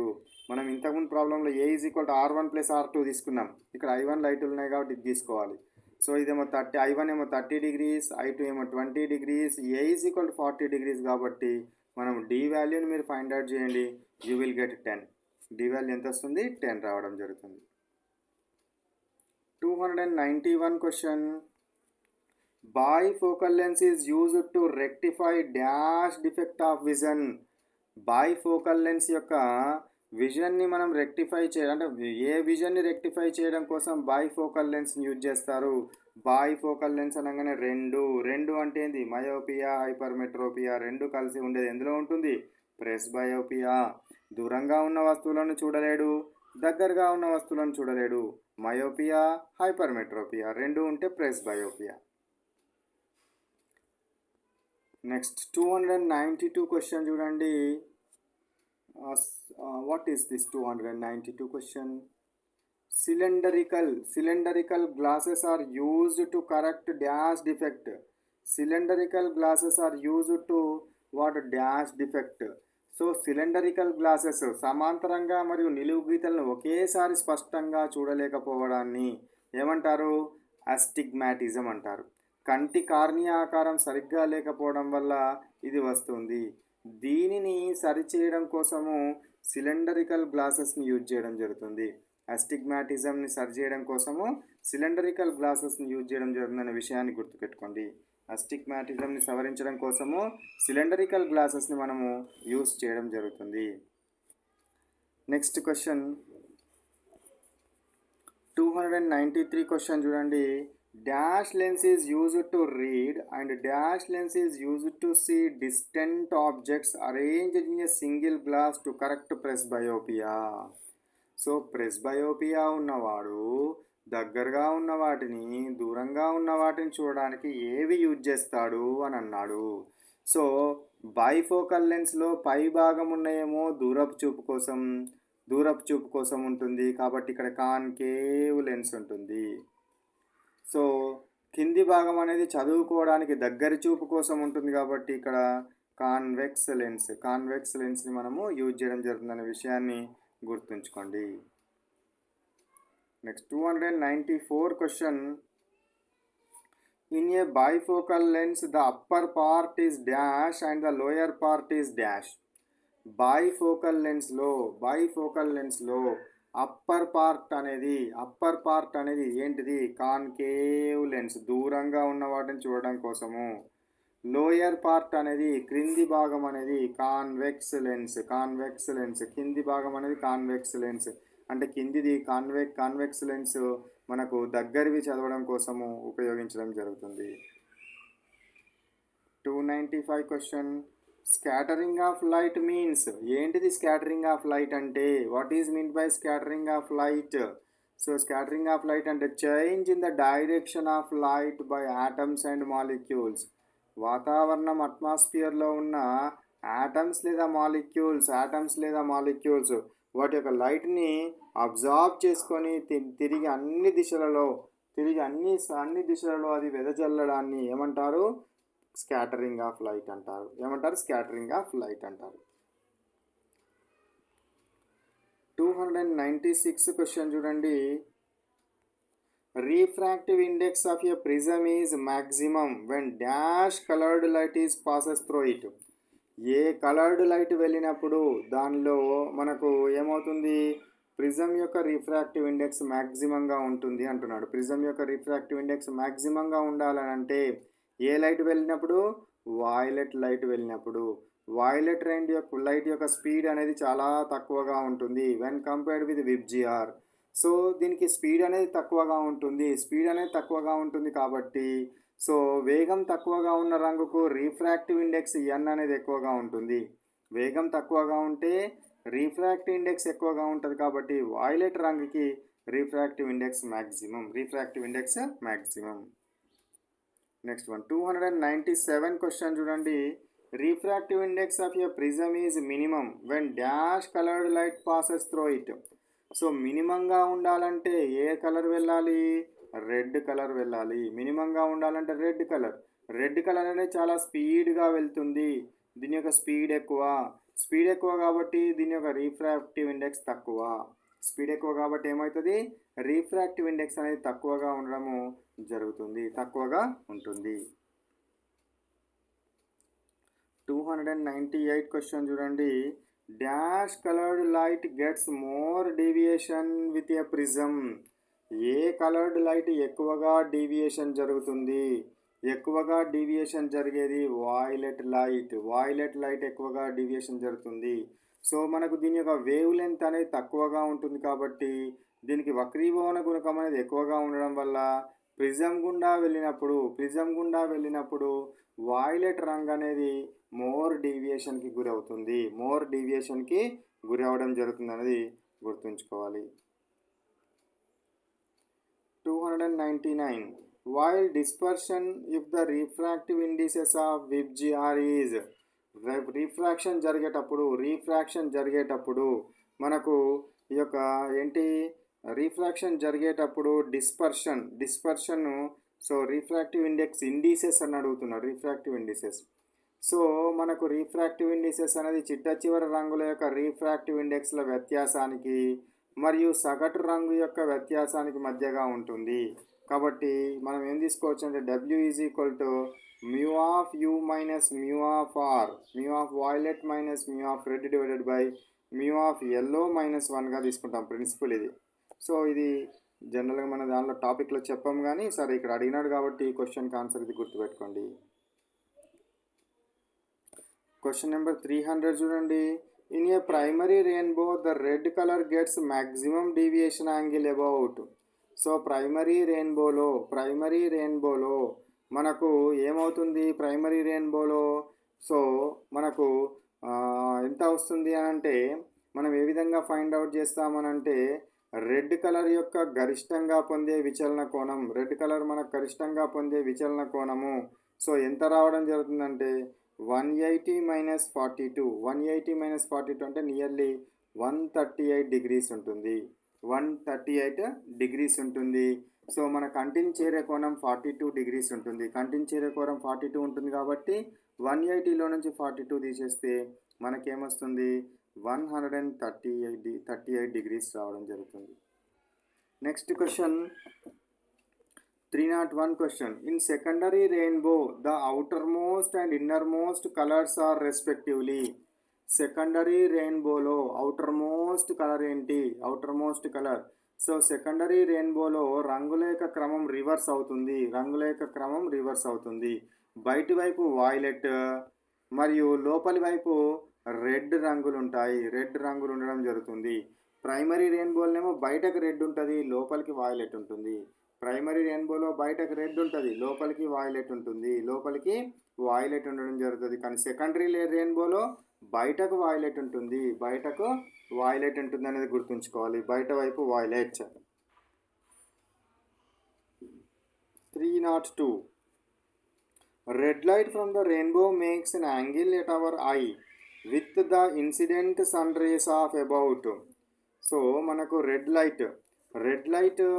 మనం ఇంతకుముందు ప్రాబ్లంలో a is equal to R1 plus R2 తీసుకున్నాం. ఇక్కడ I1 I2 ఉన్నాయి కాబట్టి ఇది తీసుకోవాలి. సో ఇదేమో I1 ఏమో 30 degrees, I2 ఏమో 20 degrees, a is equal to 40 degrees కాబట్టి మనం d వాల్యూని మీరు ఫైండ్ అవుట్ చేయండి. You will get 10. d value ఎంత వస్తుంది, 10 రావడం జరుగుతుంది. 291 question. Bifocal lens is used to rectify dash defect of vision. Bifocal lens యొక్క విజన్ని మనం రెక్టిఫై అంటే ఏ విజన్ని రెక్టిఫై చేయడం కోసం బైఫోకల్ లెన్స్ని యూజ్ చేస్తారు. బైఫోకల్ లెన్స్ అనగానే రెండు అంటే ఏంది, మయోపియా, హైపర్మెట్రోపియా రెండు కలిసి ఉండేది ఎందులో ఉంటుంది, ప్రెస్బయోపియా. దూరంగా ఉన్న వస్తువులను చూడలేడు, దగ్గరగా ఉన్న వస్తువులను చూడలేడు. మయోపియా, హైపర్మెట్రోపియా రెండు ఉంటే ప్రెస్బయోపియా. నెక్స్ట్ 292 క్వశ్చన్ చూడండి. what is this 292 question? Cylindrical glasses are used to correct dash defect. Cylindrical glasses are used to what, dash defect. So cylindrical glasses సమాంతరంగా మరియు నిలువు గీతలను ఒకేసారి స్పష్టంగా చూడలేకపోవడాన్ని ఏమంటారు, అస్టిగ్మాటిజం అంటారు. కంటి కార్నియా ఆకారం సరిగ్గా లేకపోవడం వల్ల ఇది వస్తుంది. దీనిని సరిచేయడం కోసము సిలిండరికల్ గ్లాసెస్ని యూజ్ చేయడం జరుగుతుంది. అస్టిగ్మాటిజంని సరిచేయడం కోసము సిలిండరికల్ గ్లాసెస్ని యూజ్ చేయడం జరుగుతుందనే విషయాన్ని గుర్తుపెట్టుకోండి. అస్టిగ్మాటిజంని సవరించడం కోసము సిలిండరికల్ గ్లాసెస్ని మనము యూజ్ చేయడం జరుగుతుంది. నెక్స్ట్ క్వశ్చన్ 293 క్వశ్చన్ చూడండి. Dash lens is used to read and dash lens is used to see distant objects arranged in a single glass to correct presbyopia. So presbyopia ఉన్నవాడు దగ్గరగా ఉన్న వాటిని, దూరంగా ఉన్న వాటిని చూడడానికి ఏవి యూజ్ చేస్తాడు అని అన్నాడు. సో బైఫోకల్ లెన్స్లో పై భాగం ఉన్నాయేమో దూరపు చూపు కోసం ఉంటుంది కాబట్టి ఇక్కడ కాన్కేవ్ లెన్స్ ఉంటుంది. సో కింది భాగం అనేది చదువుకోవడానికి దగ్గర చూపు కోసం ఉంటుంది కాబట్టి ఇక్కడ కాన్వెక్స్ లెన్స్ని మనము యూజ్ చేయడం జరుగుతుందనే విషయాన్ని గుర్తుంచుకోండి. Next 294 question. In a bifocal lens the upper part is dash and the lower part is dash. Bifocal లెన్స్లో అప్పర్ పార్ట్ అనేది ఏంటిది, కాన్కేవ్ లెన్స్, దూరంగా ఉన్న వాటిని చూడడం కోసము. లోయర్ పార్ట్ అనేది, క్రింది భాగం అనేది కాన్వెక్స్ లెన్స్. కింది భాగం అనేది కాన్వెక్స్ లెన్స్. అంటే కిందిది కాన్వెక్స్ లెన్స్ మనకు దగ్గరవి చదవడం కోసము ఉపయోగించడం జరుగుతుంది. 295 question. Scattering of light means. ఏంటిది స్కాటరింగ్ ఆఫ్ లైట్ అంటే, what is mean by scattering of light? So scattering of light అంటే change in the direction of light by atoms and molecules. వాతావరణం అట్మాస్ఫియర్లో ఉన్న యాటమ్స్ లేదా మాలిక్యూల్స్ వాటి యొక్క లైట్ని అబ్జార్బ్ చేసుకొని తిరిగి అన్ని దిశలలో అది వెదజల్లడాన్ని ఏమంటారు? స్కాటరింగ్ ఆఫ్ లైట్ అంటారు. స్కాటరింగ్ ఆఫ్ లైట్ అంటారు. 296 క్వశ్చన్ చూడండి. refractive index of a prism is maximum when dash colored light is passes through it. A coloured light వెళ్ళినప్పుడు దానిలో మనకు ఏమవుతుంది? ప్రిజం యొక్క రిఫ్రాక్టివ్ ఇండెక్స్ మ్యాక్సిమంగా ఉంటుంది అంటున్నాడు. ప్రిజం యొక్క రిఫ్రాక్టివ్ ఇండెక్స్ మ్యాక్సిమంగా ఉండాలని అంటే ఏ లైట్ వెళ్ళినప్పుడు? వాయిలెట్ లైట్ వెళ్ళినప్పుడు. వాయిలెట్ లైట్ యొక్క స్పీడ్ అనేది చాలా తక్కువగా ఉంటుంది when compared with VIBGYOR. So దీనికి స్పీడ్ అనేది తక్కువగా ఉంటుంది కాబట్టి సో వేగం తక్కువగా ఉన్న రంగుకు రీఫ్రాక్టివ్ ఇండెక్స్ ఎన్ అనేది ఎక్కువగా ఉంటుంది. వేగం తక్కువగా ఉంటే రీఫ్రాక్టివ్ ఇండెక్స్ ఎక్కువగా ఉంటుంది కాబట్టి వాయిలెట్ రంగుకి refractive index maximum. Next one 297 question చూడండి. Refractive index of a prism is minimum when dash coloured light passes through it. So మినిమంగా ఉండాలంటే ఏ కలర్ వెళ్ళాలి? రెడ్ కలర్ వెళ్ళాలి. మినిమంగా ఉండాలంటే రెడ్ కలర్ అనేది చాలా స్పీడ్గా వెళ్తుంది. దీని యొక్క స్పీడ్ ఎక్కువ కాబట్టి దీని యొక్క రీఫ్రాక్టివ్ ఇండెక్స్ తక్కువ. స్పీడ్ ఎక్కువ కాబట్టి ఏమవుతుంది? రీఫ్రాక్టివ్ ఇండెక్స్ అనేది తక్కువగా ఉంటుంది. 298 క్వశ్చన్ చూడండి. Dash coloured light gets more deviation with a prism. A coloured light ఎక్కువగా డీవియేషన్ జరుగుతుంది? ఎక్కువగా డీవియేషన్ జరిగేది వాయిలెట్ లైట్ ఎక్కువగా డీవియేషన్ జరుగుతుంది. సో మనకు దీని యొక్క వేవ్ లెంత్ అనేది తక్కువగా ఉంటుంది కాబట్టి దీనికి వక్రీభవన గుణకం అనేది ఎక్కువగా ఉండడం వల్ల ప్రిజం గుండా వెళ్ళినప్పుడు వాయిలెట్ రంగు అనేది మోర్ డీవియేషన్కి గురి అవ్వడం జరుగుతుంది అనేది గుర్తుంచుకోవాలి. 299 while dispersion if the refractive indices of VIBGR is refraction జరిగేటప్పుడు మనకు ఈ యొక్క రిఫ్రాక్షన్ జరిగేటప్పుడు డిస్పర్షన్ సో రిఫ్రాక్టివ్ ఇండిసెస్ అని అడుగుతున్నాడు. Refractive indices. సో మనకు రిఫ్రాక్టివ్ ఇండిసెస్ అనేది చిట్ట చివరి రంగుల యొక్క రిఫ్రాక్టివ్ ఇండెక్స్ల వ్యత్యాసానికి మరియు సగటు రంగు యొక్క వ్యత్యాసానికి మధ్యగా ఉంటుంది. కాబట్టి మనం ఏం తీసుకోవచ్చు అంటే W is equal to mu of u minus mu of r, mu of violet minus mu of red divided by mu of yellow minus 1గా తీసుకుంటాం. ప్రిన్సిపల్ ఇది. సో ఇది జనరల్గా మన దానిలో టాపిక్లో చెప్పాం కానీ సరే ఇక్కడ అడిగినాడు కాబట్టి ఈ క్వశ్చన్కి ఆన్సర్ ఇది గుర్తుపెట్టుకోండి. క్వశ్చన్ నెంబర్ 300 చూడండి. In a primary rainbow the red colour gets maximum deviation angle about. So primary రెయిన్బోలో మనకు ఏమవుతుంది? ప్రైమరీ రెయిన్బోలో సో మనకు ఎంత వస్తుంది అని అంటే మనం ఏ విధంగా ఫైండ్ అవుట్ చేస్తామనంటే రెడ్ కలర్ యొక్క గరిష్టంగా పొందే విచలన కోణము సో ఎంత రావడం జరుగుతుందంటే 180 minus 42 అంటే నియర్లీ 138 డిగ్రీస్ ఉంటుంది. సో మన కంటిని చేరే కోణం 42 డిగ్రీస్ ఉంటుంది. కంటిని చేరే కోణం 42 ఉంటుంది కాబట్టి 180లో నుంచి 42 తీసేస్తే మనకేమొస్తుంది? 138 డిగ్రీస్ రావడం జరుగుతుంది. Next question 301 question. In secondary rainbow the outermost and innermost colours are respectively. Secondary రెయిన్బోలో అవుటర్ మోస్ట్ కలర్ ఏంటి? సో సెకండరీ రెయిన్బోలో రంగుల యొక్క క్రమం రివర్స్ అవుతుంది. బయటి వైపు వాయిలెట్ మరియు లోపలి వైపు రెడ్ రంగులు ఉండడం జరుగుతుంది. ప్రైమరీ రెయిన్బోలోనేమో బయటకు రెడ్ ఉంటుంది, లోపలికి వాయిలెట్ ఉంటుంది. ప్రైమరీ రెయిన్బోలో బయటకు రెడ్ ఉంటుంది, లోపలికి వాయిలెట్ ఉండడం జరుగుతుంది. కానీ సెకండరీ రెయిన్బోలో బయటకు వాయిలెట్ ఉంటుంది అనేది గుర్తుంచుకోవాలి. బయట వైపు violet. 302 red light from the rainbow makes an angle at our eye with the incident sun rays of about. So మనకు red light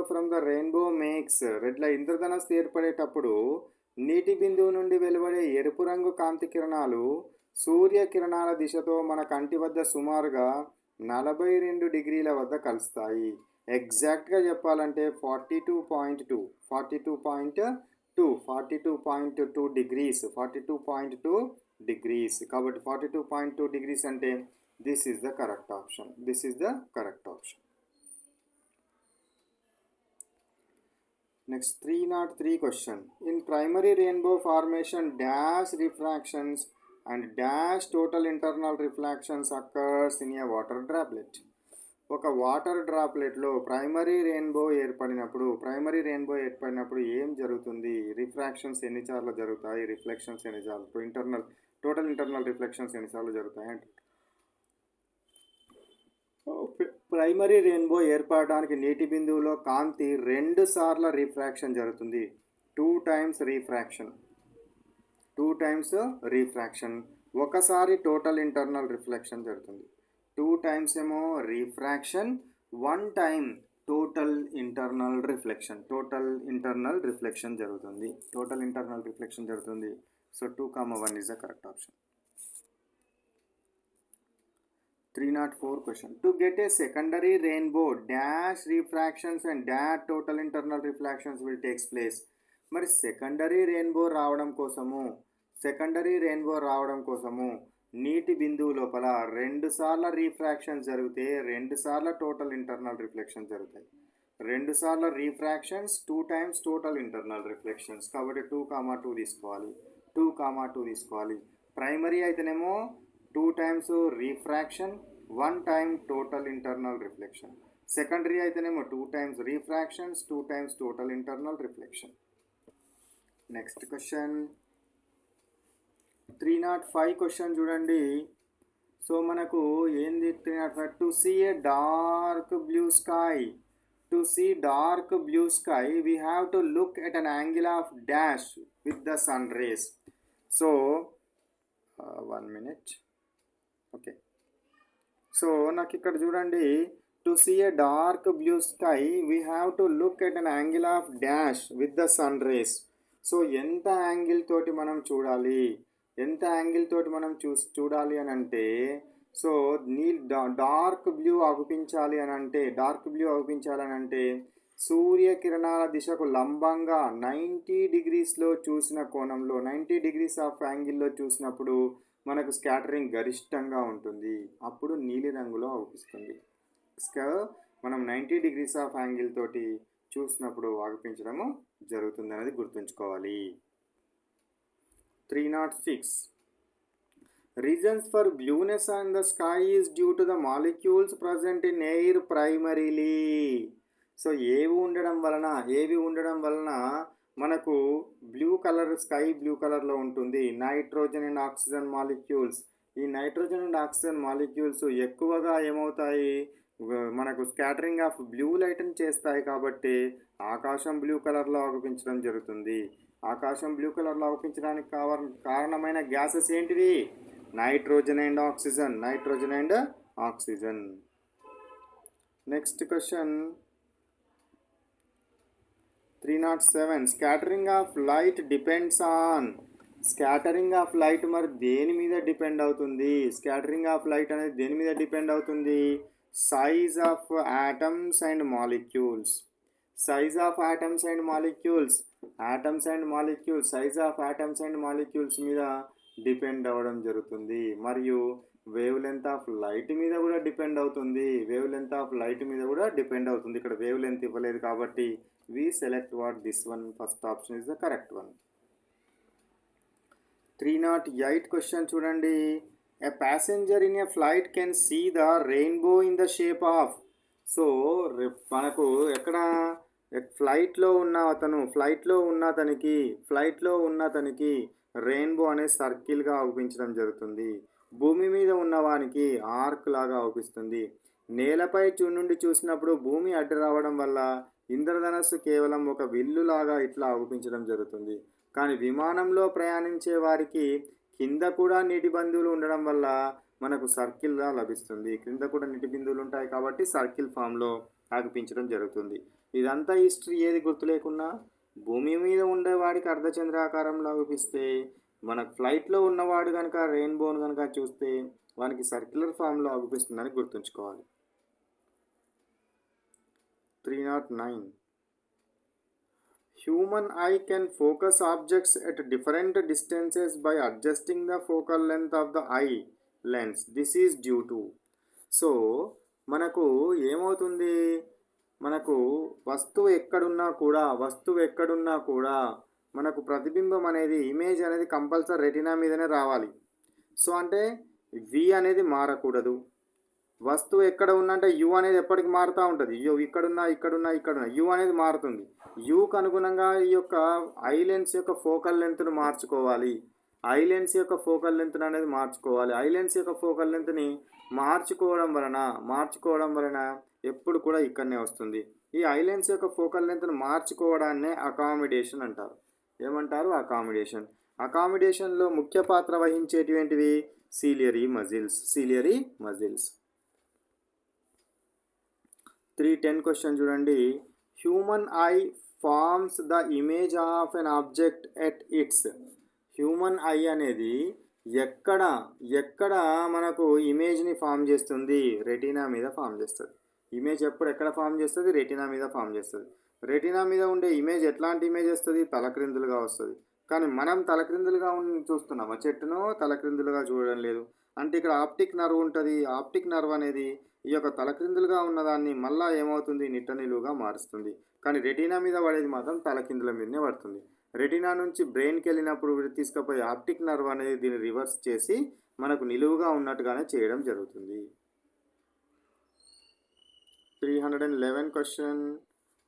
from the rainbow makes red light ఇంద్రధనస్సు ఏర్పడేటప్పుడు నీటి బిందువు నుండి వెలువడే ఎరుపు రంగు కాంతి కిరణాలు సూర్యకిరణాల దిశతో మన కంటి వద్ద సుమారుగా 42 డిగ్రీల వద్ద కలుస్తాయి. ఎగ్జాక్ట్గా చెప్పాలంటే 42.2 డిగ్రీస్ 42.2 డిగ్రీస్. కాబట్టి 42.2 డిగ్రీస్ అంటే this is the correct option. Next 303 question. In primary rainbow formation dash refractions and dash total internal refractions occurs in a water droplet. ఒక వాటర్ డ్రాప్లెట్లో ప్రైమరీ రెయిన్బో ఏర్పడినప్పుడు ఏం జరుగుతుంది? రిఫ్రాక్షన్స్ ఎన్నిసార్లు జరుగుతాయి, రిఫ్లెక్షన్స్ ఎన్నిసార్లు, total internal reflections ఎన్నిసార్లు జరుగుతాయి అంటే ప్రైమరీ రెయిన్బో ఏర్పడడానికి నీటి బిందువులో కాంతి 2 సార్ల రిఫ్రాక్షన్ జరుగుతుంది. 2 టైమ్స్ రిఫ్రాక్షన్. ఒకసారి టోటల్ ఇంటర్నల్ రిఫ్లెక్షన్ జరుగుతుంది. 2 టైమ్స్ ఏమో refraction, 1 time total internal reflection జరుగుతుంది. So 2, 1 is the correct option. 304 question. To get a secondary rainbow, dash refractions and dash total internal reflections will takes place. మరి secondary rainbow రావడం కోసము నీటి బిందువు లోపల 2 సార్ల రీఫ్రాక్షన్ జరిగితే 2 సార్ల టోటల్ ఇంటర్నల్ రిఫ్లెక్షన్ జరుగుతాయి. 2 సార్ల refractions, 2 times total internal reflections. కాబట్టి 2, 2 తీసుకోవాలి. ప్రైమరీ అయితేనేమో 2 times refraction, 1 time total internal reflection. Secondary అయితేనేమో 2 times refractions, 2 times total internal reflection. Next question 305 question చూడండి. సో మనకు ఏంది 305? To see dark blue sky we have to look at an angle of dash with the sun rays. So 1 minute. Okay, so నాకు ఇక్కడ చూడండి, to see dark blue sky we have to look at an angle of dash with the sun rays. సో ఎంత angle తోటి మనం చూడాలి అని అంటే, సో డార్క్ బ్లూ అగుపించాలి అని అంటే సూర్యకిరణాల దిశకు లంబంగా 90 డిగ్రీస్లో చూసిన కోణంలో 90 డిగ్రీస్ ఆఫ్ యాంగిల్లో చూసినప్పుడు మనకు స్కాటరింగ్ గరిష్టంగా ఉంటుంది. అప్పుడు నీలిరంగులో అవుపిస్తుంది. మనం 90 డిగ్రీస్ ఆఫ్ యాంగిల్ తోటి చూసినప్పుడు ఆగిపించడము జరుగుతుంది అనేది గుర్తుంచుకోవాలి. 306. Reasons for blueness in the sky is due to the molecules present in air primarily. So ఏవి ఉండడం వలన మనకు స్కై బ్లూ కలర్లో ఉంటుంది? Nitrogen and oxygen molecules. ఈ నైట్రోజన్ అండ్ ఆక్సిజన్ మాలిక్యూల్స్ ఎక్కువగా ఏమవుతాయి? మనకు స్కాటరింగ్ ఆఫ్ బ్లూ లైట్ని చేస్తాయి. కాబట్టి ఆకాశం బ్లూ కలర్లో ఆగుపించడం జరుగుతుంది. ఆకాశం బ్లూ కలర్లో ఆగుపించడానికి కారణమైన గ్యాసెస్ ఏంటివి? Nitrogen and oxygen. Next question 307. Scattering of light depends on. Scattering of light మరి దేని మీద డిపెండ్ అవుతుంది? స్కాటరింగ్ ఆఫ్ లైట్ అనేది దేని మీద డిపెండ్ అవుతుంది? Size of atoms and molecules. Size of atoms and molecules మీద డిపెండ్ అవ్వడం జరుగుతుంది. మరియు వేవ్ లెంత్ ఆఫ్ లైట్ మీద కూడా డిపెండ్ అవుతుంది. ఇక్కడ వేవ్ లెంత్ ఇవ్వలేదు కాబట్టి we select what this one, first option is the correct one. 308 question చూడండి. A passenger in a flight can see the rainbow in the shape of. So మనకు ఎక్కడ ఫ్లైట్లో ఉన్న అతనికి రెయిన్బో అనే సర్కిల్గా అవుపించడం జరుగుతుంది. భూమి మీద ఉన్నవానికి ఆర్క్ లాగా అవుపిస్తుంది. నేలపై నుండి చూసినప్పుడు భూమి అడ్డు రావడం వల్ల ఇంద్రధనస్సు కేవలం ఒక విల్లులాగా ఇట్లా అవుపించడం జరుగుతుంది. కానీ విమానంలో ప్రయాణించే వారికి కింద కూడా నీటి బిందువులు ఉండడం వల్ల మనకు సర్కిల్గా లభిస్తుంది. క్రింద కూడా నీటి బిందువులు ఉంటాయి కాబట్టి సర్కిల్ ఫామ్లో అగుపించడం జరుగుతుంది. ఇదంతా హిస్టరీ ఏది గుర్తు లేకున్నా భూమి మీద ఉండేవాడికి అర్ధచంద్రాకారంలో అగుపిస్తే మనకు ఫ్లైట్లో ఉన్నవాడు కనుక రెయిన్బోను కనుక చూస్తే వానికి సర్క్యులర్ ఫామ్లో అగుపిస్తుందని గుర్తుంచుకోవాలి. 309. Human eye can focus objects at different distances by adjusting the focal length of the eye lens. This is due to. So మనకు ఏమవుతుంది, మనకు వస్తువు ఎక్కడున్నా కూడా మనకు ప్రతిబింబం అనేది ఇమేజ్ అనేది కంపల్సరీ రెటినా మీదనే రావాలి. సో అంటే వి అనేది మారకూడదు. వస్తువు ఎక్కడ ఉందంటే యు అనేది ఎప్పటికి మారుతూ ఉంటుంది. ఇక్కడున్నా యు అనేది మారుతుంది. యుకు అనుగుణంగా ఈ యొక్క ఐ లెన్స్ యొక్క ఫోకల్ లెంత్ను మార్చుకోవాలి. ఐ లెన్స్ యొక్క ఫోకల్ లెంత్ అనేది మార్చుకోవాలి. ఐ లెన్స్ యొక్క ఫోకల్ లెంత్ని మార్చుకోవడం వలన ఎప్పుడు కూడా ఇక్కడనే వస్తుంది. ఈ ఐ లెన్స్ యొక్క ఫోకల్ లెంత్ను మార్చుకోవడాన్నే అకామిడేషన్ అంటారు. ఏమంటారు? అకామిడేషన్. అకామిడేషన్లో ముఖ్య పాత్ర వహించేటువంటివి సిలియరీ మజిల్స్. 310 క్వశ్చన్ చూడండి. Human eye forms the image of an object at its. Human eye అనేది ఎక్కడ మనకు ఇమేజ్ని ఫామ్ చేస్తుంది? రెటీనా మీద ఫామ్ చేస్తుంది. ఇమేజ్ ఎక్కడ ఫామ్ చేస్తుంది? రెటీనా మీద ఫామ్ చేస్తుంది. రెటీనా మీద ఉండే ఇమేజ్ ఎట్లాంటి ఇమేజ్ వస్తుంది? తలక్రిందులుగా వస్తుంది. కానీ మనం తలక్రిందులుగా చూస్తున్నామా? చెట్టును తలక్రిందులుగా చూడడం లేదు. అంటే ఇక్కడ ఆప్టిక్ నర్వ్ ఉంటుంది. ఆప్టిక్ నర్వ్ అనేది ఈ యొక్క తలక్రిందులుగా ఉన్నదాన్ని మళ్ళీ ఏమవుతుంది? నిట్టనిలువుగా మారుస్తుంది. కానీ రెటీనా మీద పడేది మాత్రం తలకిందుల మీదనే పడుతుంది. రెటీనా నుంచి బ్రెయిన్కి వెళ్ళినప్పుడు తీసుకుపోయి ఆప్టిక్ నర్వ్ అనేది దీన్ని రివర్స్ చేసి మనకు నిలువుగా ఉన్నట్టుగానే చేయడం జరుగుతుంది. 311 question.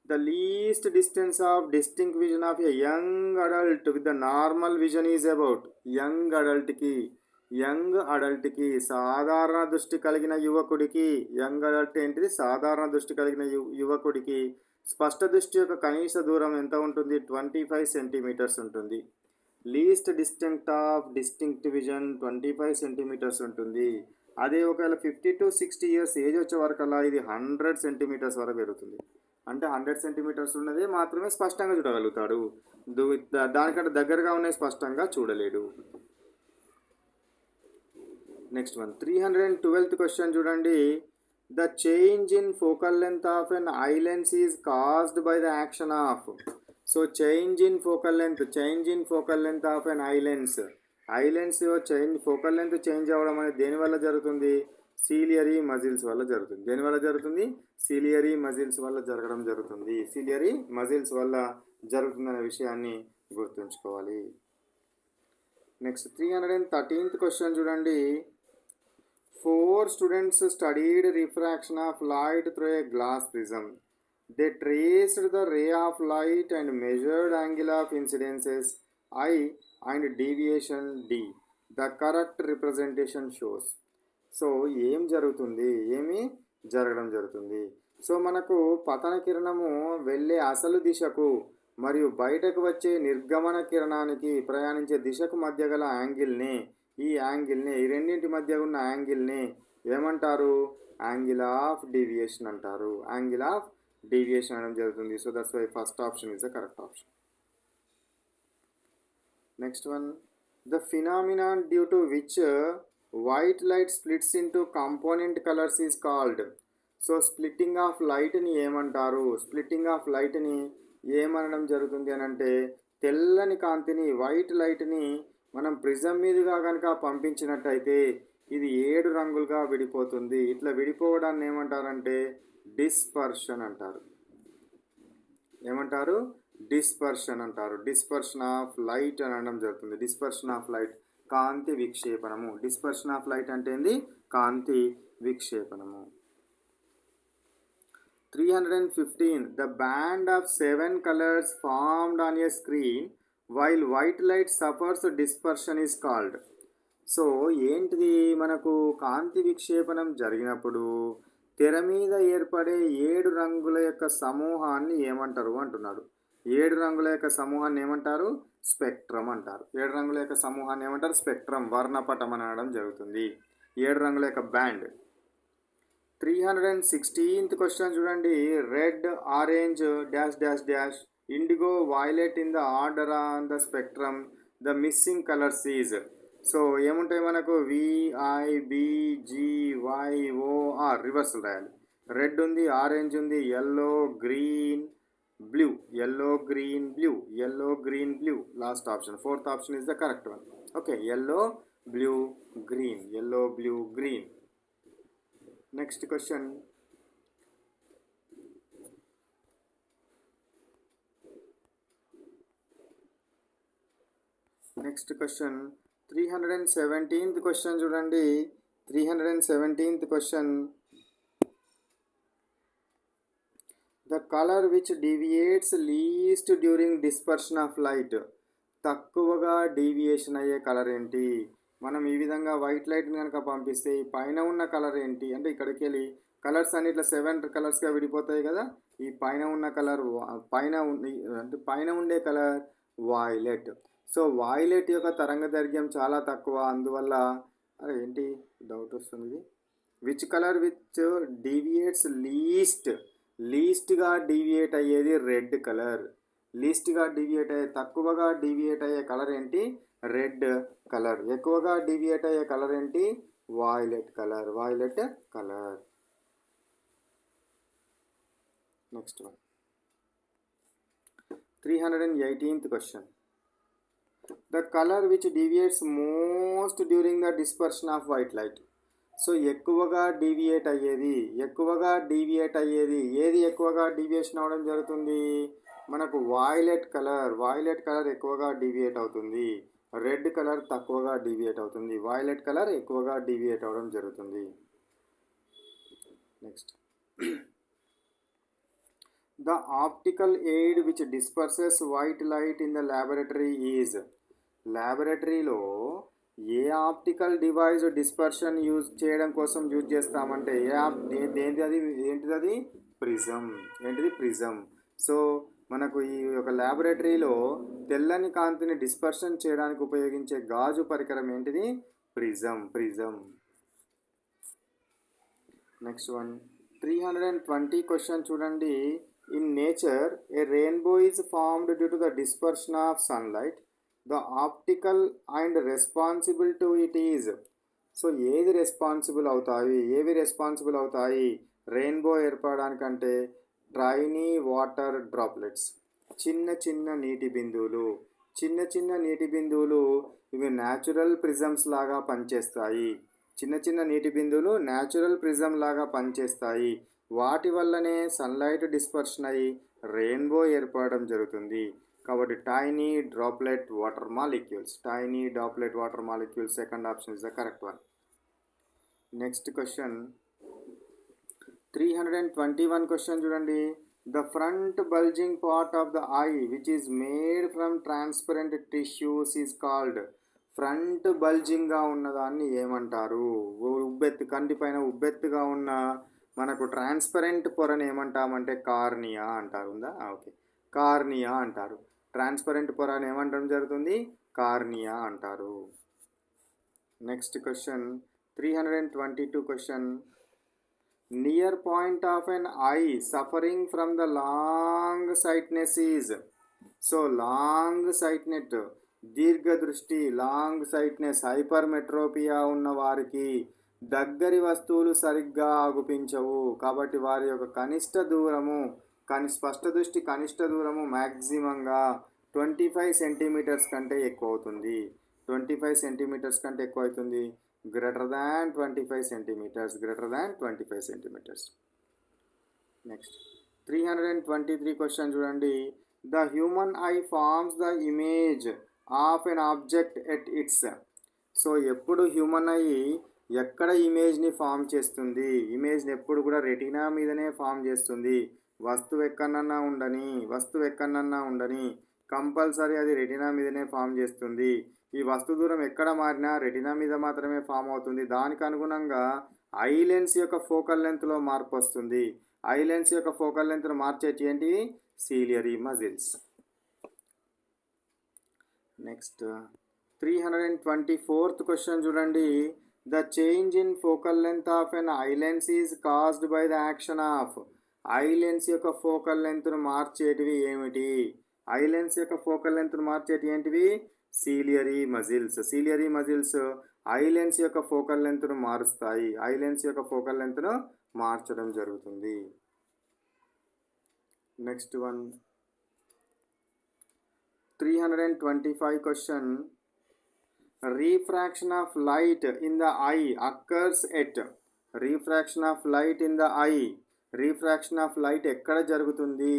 The least distance of distinct vision of a young adult with the normal vision is about. Young అడల్ట్కి సాధారణ దృష్టి కలిగిన యువకుడికి, యంగ్ అడల్ట్ ఏంటిది? సాధారణ దృష్టి కలిగిన యువకుడికి స్పష్ట దృష్టి యొక్క కనీస దూరం ఎంత ఉంటుంది? 25 సెంటీమీటర్స్ ఉంటుంది. లీస్ట్ డిస్టింక్ట్ విజన్ 25 సెంటీమీటర్స్ ఉంటుంది. అదే ఒకవేళ 50 to 60 ఇయర్స్ ఏజ్ వచ్చే వరకల్లా ఇది 100 సెంటీమీటర్స్ వరకు పెరుగుతుంది. అంటే 100 సెంటీమీటర్స్ ఉన్నదే మాత్రమే స్పష్టంగా చూడగలుగుతాడు. దానికంటే దగ్గరగా ఉన్నాయి స్పష్టంగా చూడలేడు. నెక్స్ట్ 312th క్వశ్చన్ చూడండి. The change in focal length of an eye lens is caused by the action of. So change in focal length of an eye lens focal length change అవ్వడం అనేది దేని వల్ల జరుగుతుంది? సిలియరీ మజిల్స్ వల్ల జరుగుతుంది. దేని వల్ల జరుగుతుంది? సిలియరీ మజిల్స్ వల్ల జరగడం జరుగుతుంది. సిలియరీ మజిల్స్ వల్ల జరుగుతుందనే విషయాన్ని గుర్తుంచుకోవాలి. నెక్స్ట్ 313th క్వశ్చన్ చూడండి. 4 students studied refraction of light through a glass prism. They traced the ray of light and measured angle of incidences I and deviation D. The correct representation shows. So ఏమి జరగడం జరుగుతుంది? So మనకు పతన కిరణము వెళ్ళే అసలు దిశకు మరియు బయటకు వచ్చే నిర్గమన కిరణానికి ప్రయాణించే దిశకు మధ్య గల యాంగిల్ని, ఈ రెండింటి మధ్య ఉన్న యాంగిల్ని ఏమంటారు? యాంగిల్ ఆఫ్ డీవియేషన్ అంటారు. యాంగిల్ ఆఫ్ డీవియేషన్ అనడం జరుగుతుంది. So that's why first option is the correct option. Next one. The phenomenon due to which white light splits into component colours is called. So splitting of లైట్ని ఏమంటారు? Splitting of లైట్ని ఏమనడం జరుగుతుంది అని అంటే, తెల్లని కాంతిని, వైట్ లైట్ని మనం ప్రిజం మీదుగా కనుక పంపించినట్టయితే ఇది 7 రంగులుగా విడిపోతుంది. ఇట్లా విడిపోవడాన్ని ఏమంటారంటే డిస్పర్షన్ అంటారు. ఏమంటారు? డిస్పర్షన్ అంటారు. డిస్పర్షన్ ఆఫ్ లైట్ అనడం జరుగుతుంది. డిస్పర్షన్ ఆఫ్ లైట్, కాంతి విక్షేపణము. డిస్పర్షన్ ఆఫ్ లైట్ అంటే ఏంది? కాంతి విక్షేపణము. 315. The band of 7 colors formed on a screen while white light suffers dispersion is called. So ఏంటిది? మనకు కాంతి విక్షేపణం జరిగినప్పుడు తెర మీద ఏర్పడే 7 రంగుల యొక్క సమూహాన్ని ఏమంటారు అంటున్నాడు. 7 రంగుల యొక్క సమూహాన్ని ఏమంటారు? స్పెక్ట్రమ్ అంటారు. 7 రంగుల యొక్క సమూహాన్ని ఏమంటారు? స్పెక్ట్రమ్, వర్ణపటం అనడం జరుగుతుంది. ఏడు రంగుల యొక్క బ్యాండ్. 316th క్వశ్చన్ చూడండి. Red, orange dash dash dash, IndiGo, violet in the order on the spectrum, the missing colours is. So ఏముంటాయి మనకు? VIBGYOR రివర్సల్ రాయాలి. రెడ్ ఉంది, ఆరెంజ్ ఉంది, yellow, green, blue, yellow, green, blue, yellow, green, blue. Last option, fourth option is the correct one. Okay, yellow, blue, green, yellow, blue, green. Next question. Next question 317th question చూడండి. 317th question. The colour which deviates least during dispersion of light. తక్కువగా deviation అయ్యే colour ఏంటి? మనం ఈ విధంగా white లైట్ని కనుక పంపిస్తే ఈ పైన ఉన్న కలర్ ఏంటి అంటే ఇక్కడికి వెళ్ళి కలర్స్ అన్ని ఇట్లా 7 కలర్స్గా విడిపోతాయి కదా. ఈ పైన ఉన్న కలర్ అంటే పైన ఉండే కలర్ వాయిలెట్. సో వాయిలెట్ యొక్క తరంగదైర్ఘ్యం చాలా తక్కువ, అందువల్ల అరే ఏంటి డౌట్ వస్తుంది. విచ్ కలర్ విచ్ డీవియేట్స్ లీస్ట్గా డీవియేట్ అయ్యేది రెడ్ కలర్. లీస్ట్గా డీవియేట్ అయ్యే తక్కువగా డీవియేట్ అయ్యే కలర్ ఏంటి? Red colour. ఎక్కువగా డీవియేట్ అయ్యే కలర్ ఏంటి? Violet colour. Violet colour. Next one 318th question. The colour which deviates most during the dispersion of white light. So ఎక్కువగా డీవియేట్ అయ్యేది ఏది ఎక్కువగా డీవియేషన్ అవ్వడం జరుగుతుంది? మనకు వాయిలెట్ కలర్. వాయిలెట్ కలర్ ఎక్కువగా డీవియేట్ అవుతుంది, రెడ్ కలర్ తక్కువగా డీవియేట్ అవుతుంది. వాయిలెట్ కలర్ ఎక్కువగా డీవియేట్ అవ్వడం జరుగుతుంది. Next. The optical aid which disperses white light in the laboratory is. ల్యాబొరేటరీలో ఏ ఆప్టికల్ డివైస్ డిస్పర్షన్ యూజ్ చేయడం కోసం యూజ్ చేస్తామంటే ఏంటిది? ప్రిజం. ఏంటిది? ప్రిజం. సో మనకు ఈ యొక్క ల్యాబొరేటరీలో తెల్లని కాంతిని డిస్పర్షన్ చేయడానికి ఉపయోగించే గాజు పరికరం ఏంటిది? ప్రిజం. నెక్స్ట్ వన్ 320 క్వశ్చన్ చూడండి. In nature A rainbow is formed due to the dispersion of sunlight. The optical and responsible to it is. So ఏవి రెస్పాన్సిబుల్ అవుతాయి రెయిన్బో ఏర్పడడానికంటే? ట్రైనీ వాటర్ డ్రాప్లెట్స్, చిన్న నీటి బిందువులు. ఇవి న్యాచురల్ ప్రిజమ్స్ లాగా పనిచేస్తాయి. చిన్న నీటి బిందువులు న్యాచురల్ ప్రిజం లాగా పనిచేస్తాయి. వాటి వల్లనే సన్లైట్ డిస్పర్షన్ అయ్యి రెయిన్బో ఏర్పడడం జరుగుతుంది. కాబట్టి tiny droplet water molecules. Second option is the correct one. Next question 321 question చూడండి. The front bulging part of the eye which is made from transparent tissues is called. Front బల్జింగ్గా ఉన్నదాన్ని ఏమంటారు? కంటిపైన ఉబ్బెత్తుగా ఉన్న మనకు ట్రాన్స్పరెంట్ పొరని ఏమంటామంటే కార్నియా అంటారు. Okay, cornea అంటారు. Transparent పొరని ఏమంటడం జరుగుతుంది? కార్నియా అంటారు. Next question 322 question. Near point of an eye suffering from the long sightness is. So long sightness, దీర్ఘదృష్టి, లాంగ్ సైట్నెస్, హైపర్మెట్రోపియా ఉన్న వారికి దగ్గరి వస్తువులు సరిగ్గా ఆగుపించవు. కాబట్టి వారి యొక్క స్పష్ట దృష్టి కనిష్ట దూరము మ్యాక్సిమంగా 25 సెంటీమీటర్స్ కంటే ఎక్కువ అవుతుంది. 25 సెంటీమీటర్స్ కంటే ఎక్కువ అవుతుంది. Greater than 25 centimetres. Next 323 question చూడండి. The human eye forms the image of an object at its. So ఎప్పుడు హ్యూమన్ ఐ ఎక్కడ ఇమేజ్ని ఫామ్ చేస్తుంది? ఇమేజ్ని ఎప్పుడు కూడా రెటీనా మీదనే ఫామ్ చేస్తుంది. వస్తువు ఎక్కడన్నా ఉండని కంపల్సరీ అది రెటీనా మీదనే ఫామ్ చేస్తుంది. ఈ వస్తు దూరం ఎక్కడ మారినా రెటీనా మీద మాత్రమే ఫామ్ అవుతుంది. దానికి అనుగుణంగా ఐ లెన్స్ యొక్క ఫోకల్ లెంత్లో మార్పు వస్తుంది. ఐ లెన్స్ యొక్క ఫోకల్ లెంత్ను మార్చేటి ఏంటి? Ciliary muscles. Next 324th question చూడండి. The change in focal length of an eye lens is caused by the action of. Eye lens యొక్క ఫోకల్ లెంత్ను మార్చేటివి ఏమిటి? ఐ లెన్స్ యొక్క ఫోకల్ లెంత్ను మార్చేటివి ఏంటివి? Ciliary muscles. Ciliary muscles eye lens యొక్క ఫోకల్ లెంత్ను మారుస్తాయి. ఐ లెన్స్ యొక్క ఫోకల్ లెంత్ను మార్చడం జరుగుతుంది. Next one 325 question. Refraction of light in the eye occurs at. Refraction of light in the eye. Refraction of light ఎక్కడ జరుగుతుంది?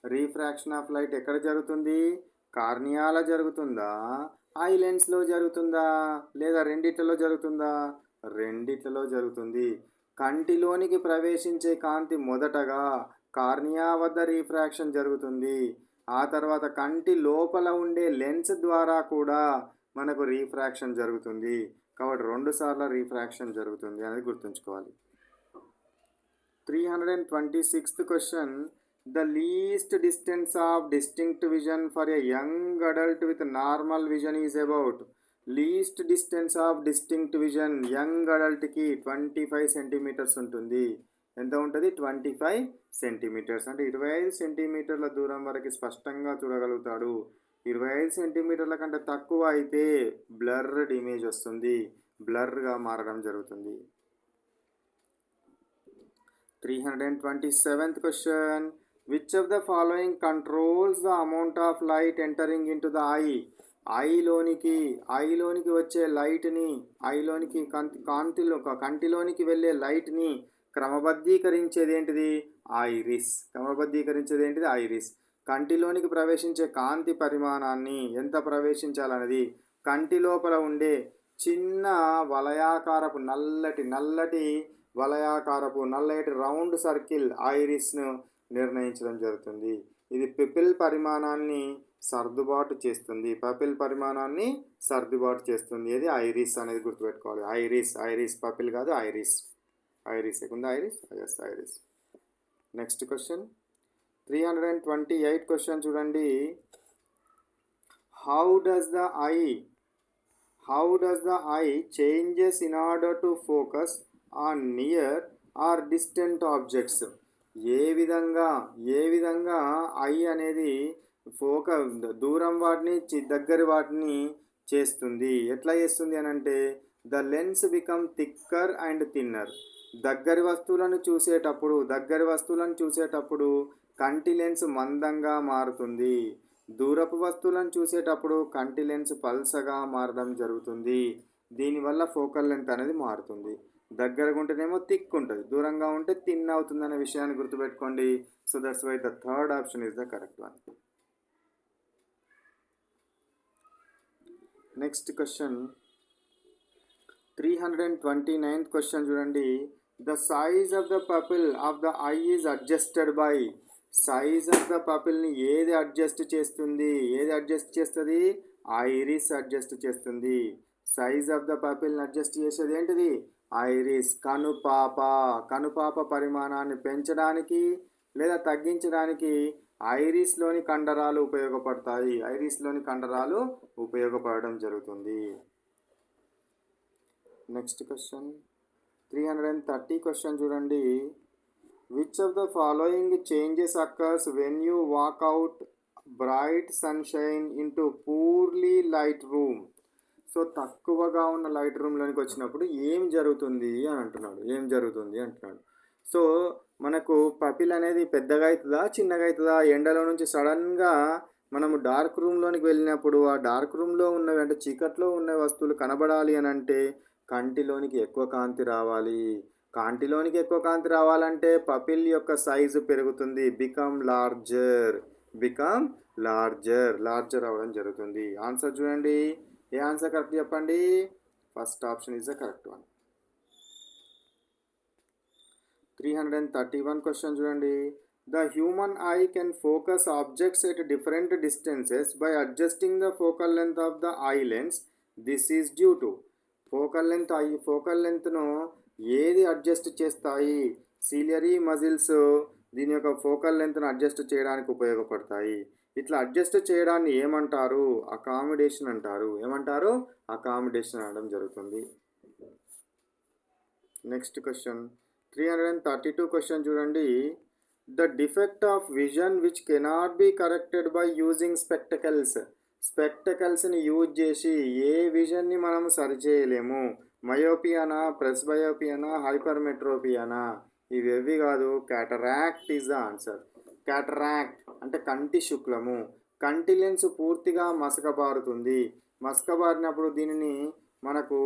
Refraction of light ఎక్కడ జరుగుతుంది? కార్నియాలో జరుగుతుందా, ఐ లెన్స్లో జరుగుతుందా, లేదా రెండిట్లలో జరుగుతుందా? రెండిట్లలో జరుగుతుంది. కంటిలోనికి ప్రవేశించే కాంతి మొదటగా కార్నియా వద్ద రీఫ్రాక్షన్ జరుగుతుంది. ఆ తర్వాత కంటి లోపల ఉండే లెన్స్ ద్వారా కూడా మనకు రీఫ్రాక్షన్ జరుగుతుంది. కాబట్టి 2 సార్లు రీఫ్రాక్షన్ జరుగుతుంది అనేది గుర్తుంచుకోవాలి. 326th question. The least distance of distinct vision for a young adult with normal vision is about. Least distance of distinct vision young అడల్ట్కి 25 సెంటీమీటర్స్ ఉంటుంది. ఎంత ఉంటుంది? 25 సెంటీమీటర్స్. అంటే 25 సెంటీమీటర్ల దూరం వరకు స్పష్టంగా చూడగలుగుతాడు. 25 సెంటీమీటర్ల కంటే తక్కువ అయితే బ్లర్డ్ ఇమేజ్ వస్తుంది, బ్లర్గా మారడం జరుగుతుంది. 327th question. Which of the following controls the amount of light entering into the eye. ఐలోనికి వచ్చే లైట్ని, ఐలోనికి కంటిలోనికి వెళ్ళే లైట్ని క్రమబద్ధీకరించేది ఏంటిది? ఐరిస్. క్రమబద్ధీకరించేది ఏంటిది? ఐరిస్. కంటిలోనికి ప్రవేశించే కాంతి పరిమాణాన్ని ఎంత ప్రవేశించాలన్నది కంటి లోపల ఉండే చిన్న వలయాకారపు నల్లటి రౌండ్ సర్కిల్ ఐరిస్ను నిర్ణయించడం జరుగుతుంది. ఇది పిపిల్ పరిమాణాన్ని సర్దుబాటు చేస్తుంది. ఏది? ఐరిస్ అనేది గుర్తుపెట్టుకోవాలి. ఐరిస్ పపిల్ కాదు, ఐరిస్. ఉందా iris? Yes, iris. Next question 328 question చూడండి. How does the eye changes in order to focus on near or distant objects. ఏ విధంగా ఐ అనేది దూరం వాటిని దగ్గరి వాటిని చేస్తుంది. ఎట్లా చేస్తుంది అని అంటే, the lens become thicker and thinner. దగ్గరి వస్తువులను చూసేటప్పుడు కంటి లెన్స్ మందంగా మారుతుంది. దూరపు వస్తువులను చూసేటప్పుడు కంటి లెన్స్ పల్సగా మారడం జరుగుతుంది. దీనివల్ల ఫోకల్ లెంత్ అనేది మారుతుంది. దగ్గరగా ఉంటేనేమో థిక్ ఉంటుంది, దూరంగా ఉంటే థిన్ అవుతుంది అనే విషయాన్ని గుర్తుపెట్టుకోండి. So that's why the third option is the correct one. Next question 329th question చూడండి. The size of the pupil of the eye is adjusted by. Size of the పపిల్ని ఏది అడ్జస్ట్ చేస్తుంది? ఐరిస్ అడ్జస్ట్ చేస్తుంది. Size of the పపిల్ని adjust చేసేది ఏంటిది? Iris. కనుపాప పరిమాణాన్ని పెంచడానికి లేదా తగ్గించడానికి ఐరిస్లోని కండరాలు ఉపయోగపడడం జరుగుతుంది. నెక్స్ట్ క్వశ్చన్ 330 క్వశ్చన్ చూడండి. Which of the following changes occurs when you walk out bright sunshine into purely light room. So తక్కువగా ఉన్న లైట్ రూమ్లోనికి వచ్చినప్పుడు ఏం జరుగుతుంది అంటున్నాడు. సో మనకు పపిల్ అనేది పెద్దగా అవుతుందా, చిన్నగా అవుతుందా? ఎండలో నుంచి సడన్గా మనము డార్క్ రూమ్లోనికి వెళ్ళినప్పుడు ఆ డార్క్ రూమ్లో ఉన్నవి అంటే చీకట్లో ఉన్న వస్తువులు కనబడాలి అని అంటే కంటిలోనికి ఎక్కువ కాంతి రావాలి. రావాలంటే పపిల్ యొక్క సైజు పెరుగుతుంది. బికమ్ లార్జర్ అవ్వడం జరుగుతుంది. ఆన్సర్ చూడండి. ఏ ఆన్సర్ కరెక్ట్ చెప్పండి? First option is the correct one. 331 question చూడండి. The human eye can focus objects at different distances by adjusting the focal length of the eye lens. This is due to. Focal లెంత్ను ఏది adjust చేస్తాయి? Ciliary muscles దీని యొక్క focal లెంత్ను adjust చేయడానికి ఉపయోగపడతాయి. ఇట్లా adjust చేయడాన్ని ఏమంటారు? అకామిడేషన్ అంటారు. అకామిడేషన్ అనడం జరుగుతుంది. నెక్స్ట్ క్వశ్చన్ 332 క్వశ్చన్ చూడండి. The defect of vision which cannot be corrected by using spectacles. స్పెక్టకల్స్ని యూజ్ చేసి ఏ విజన్ని మనం సరిచేయలేము? మయోపియానా, ప్రెస్బయోపియానా, హైపర్మెట్రోపియానా? ఇవేవి కాదు, cataract is the answer. Cataract అంటే కంటి శుక్లము. కంటి లెన్స్ పూర్తిగా మసకబారుతుంది. మసకబారినప్పుడు దీనిని మనకు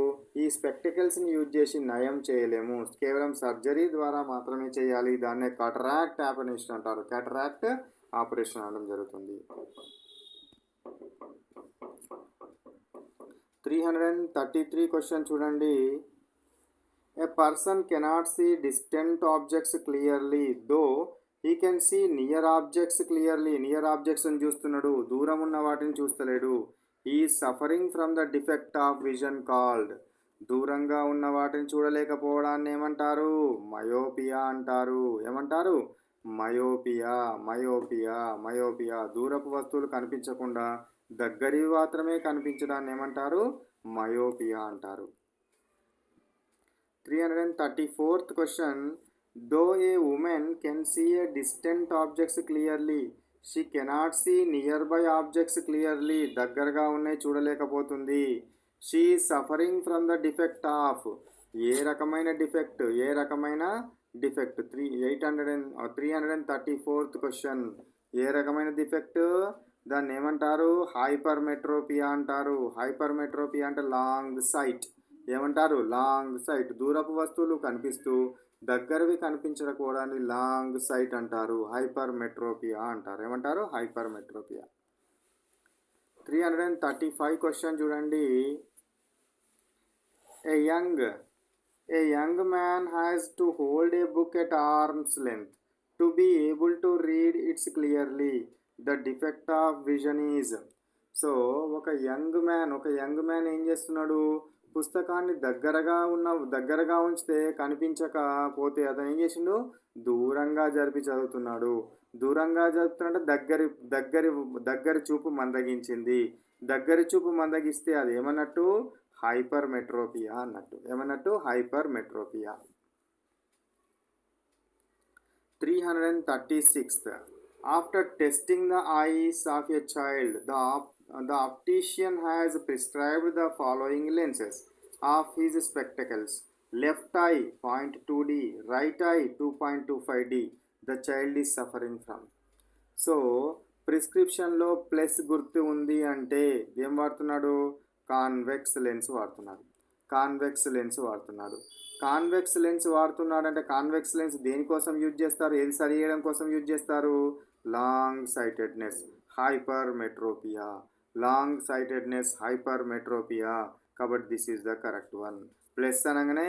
ఈ స్పెక్టికల్స్ని యూజ్ చేసి నయం చేయలేము, కేవలం సర్జరీ ద్వారా మాత్రమే చేయాలి. దాన్నే క్యాటరాక్ట్ ఆపరేషన్ అంటారు. క్యాటరాక్ట్ ఆపరేషన్ అనడం జరుగుతుంది. 333 క్వశ్చన్ చూడండి. A person cannot see distant objects clearly though he can see near objects clearly. Near ఆబ్జెక్ట్స్ని చూస్తున్నాడు, దూరం ఉన్న వాటిని చూస్తలేడు. ఈ suffering from the defect of vision called. దూరంగా ఉన్న వాటిని చూడలేకపోవడాన్ని ఏమంటారు? మయోపియా అంటారు. ఏమంటారు? మయోపియా. మయోపియా. మయోపియా. దూరపు వస్తువులు కనిపించకుండా దగ్గరివి మాత్రమే కనిపించడాన్ని ఏమంటారు? మయోపియా అంటారు. 334th question. Though a woman can see a distant objects clearly she cannot see near by objects clearly. దగ్గరగా ఉన్నాయి చూడలేకపోతుంది. She suffering from the defect of. ఏ రకమైన డిఫెక్ట్? ఏ రకమైన డిఫెక్ట్? 334th question. ఏ రకమైన డిఫెక్ట్? దాన్ని ఏమంటారు? హైపర్మెట్రోపియా అంటారు. హైపర్మెట్రోపియా అంటే లాంగ్ సైట్. ఏమంటారు? Long sight. దూరపు వస్తువులు కనిపిస్తూ దగ్గరవి కనిపించకపోవడాన్ని లాంగ్ సైట్ అంటారు. హైపర్మెట్రోపియా అంటారు. ఏమంటారు? హైపర్మెట్రోపియా. 335 క్వశ్చన్ చూడండి. A young man has to hold a book at arms length to be able to read its clearly. The defect of vision is. So ఒక యంగ్ మ్యాన్ ఏం చేస్తున్నాడు? పుస్తకాన్ని దగ్గరగా ఉంచితే కనిపించకపోతే అతను ఏం చేసిండు? దూరంగా జరిపి చదువుతున్నాడు. దూరంగా జరుపుతుంటే దగ్గరి చూపు మందగించింది. దగ్గరి చూపు మందగిస్తే అది ఏమన్నట్టు? హైపర్మెట్రోపియా అన్నట్టు. ఏమన్నట్టు? Hypermetropia. 336th. After testing the eyes of a child, the optician has prescribed the following lenses of his spectacles. Left eye 0.2D, right eye 2.25D. The child is suffering from. So ప్రిస్క్రిప్షన్లో plus గుర్తు ఉంది అంటే ఏం వాడుతున్నాడు? Convex lens వాడుతున్నాడు. Convex lens వాడుతున్నాడు అంటే convex lens దేనికోసం యూజ్ చేస్తారు? ఏది సరి చేయడం కోసం యూజ్ చేస్తారు? Long sightedness, hypermetropia. Long sightedness, hypermetropia. కాబట్టి this is the correct one. Plus అనగానే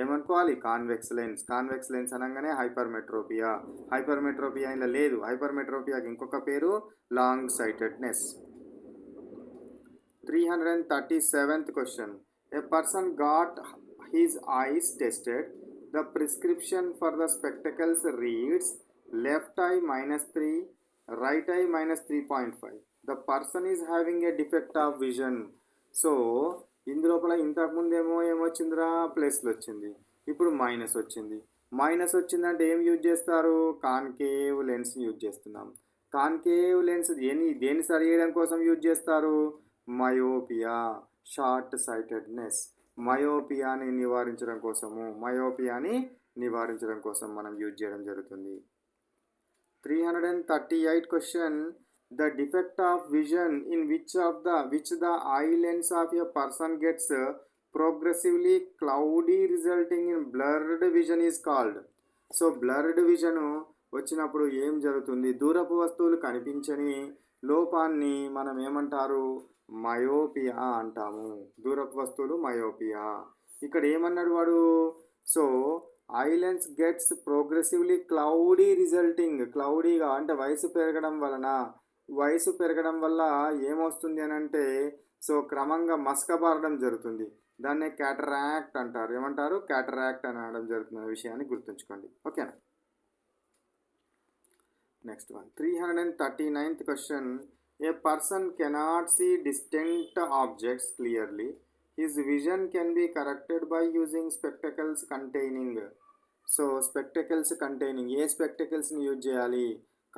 ఏమనుకోవాలి? కాన్వెక్స్ లెన్స్ అనగానే హైపర్మెట్రోపియా. హైపర్మెట్రోపియా ఇలా లేదు. హైపర్మెట్రోపియాకి ఇంకొక పేరు long sightedness. 337th question. A person got his eyes tested. The prescription for the spectacles reads left eye -3, right eye -3.5. The person is having a defect of vision. So ఇందులోపల ఇంతకుముందు ఏమొచ్చిందిరా? ప్లస్లు వచ్చింది. ఇప్పుడు మైనస్ వచ్చింది. మైనస్ వచ్చిందంటే ఏం use చేస్తారు? Concave lens use చేస్తున్నాం. కాన్కేవ్ లెన్స్ దేని సరి చేయడం కోసం యూజ్ చేస్తారు? Myopia, short sightedness. మయోపియాని నివారించడం కోసం మనం యూజ్ చేయడం జరుగుతుంది. 338 question. The defect of vision in which the eye lens of a person gets progressively cloudy resulting in blurred vision is called. So blurred vision వచ్చినప్పుడు ఏం జరుగుతుంది? దూరపు వస్తువులు కనిపించని లోపాన్ని మనం ఏమంటారు? మయోపియా అంటాము. దూరపు వస్తువులు మయోపియా. ఇక్కడ ఏమన్నాడు వాడు? So eye lens gets progressively cloudy resulting. క్లౌడీగా అంటే వయసు పెరగడం వల్ల ఏమొస్తుంది అని అంటే సో క్రమంగా మసకబారడం జరుగుతుంది. దాన్నే క్యాటరాక్ట్ అంటారు. ఏమంటారు? క్యాటరాక్ట్ అని అనడం జరుగుతున్న విషయాన్ని గుర్తుంచుకోండి. ఓకేనా? Next one. 339th question. A person cannot see distant objects clearly. His vision can be corrected by using spectacles containing. So spectacles containing ఏ స్పెక్టకల్స్ని యూజ్ చేయాలి?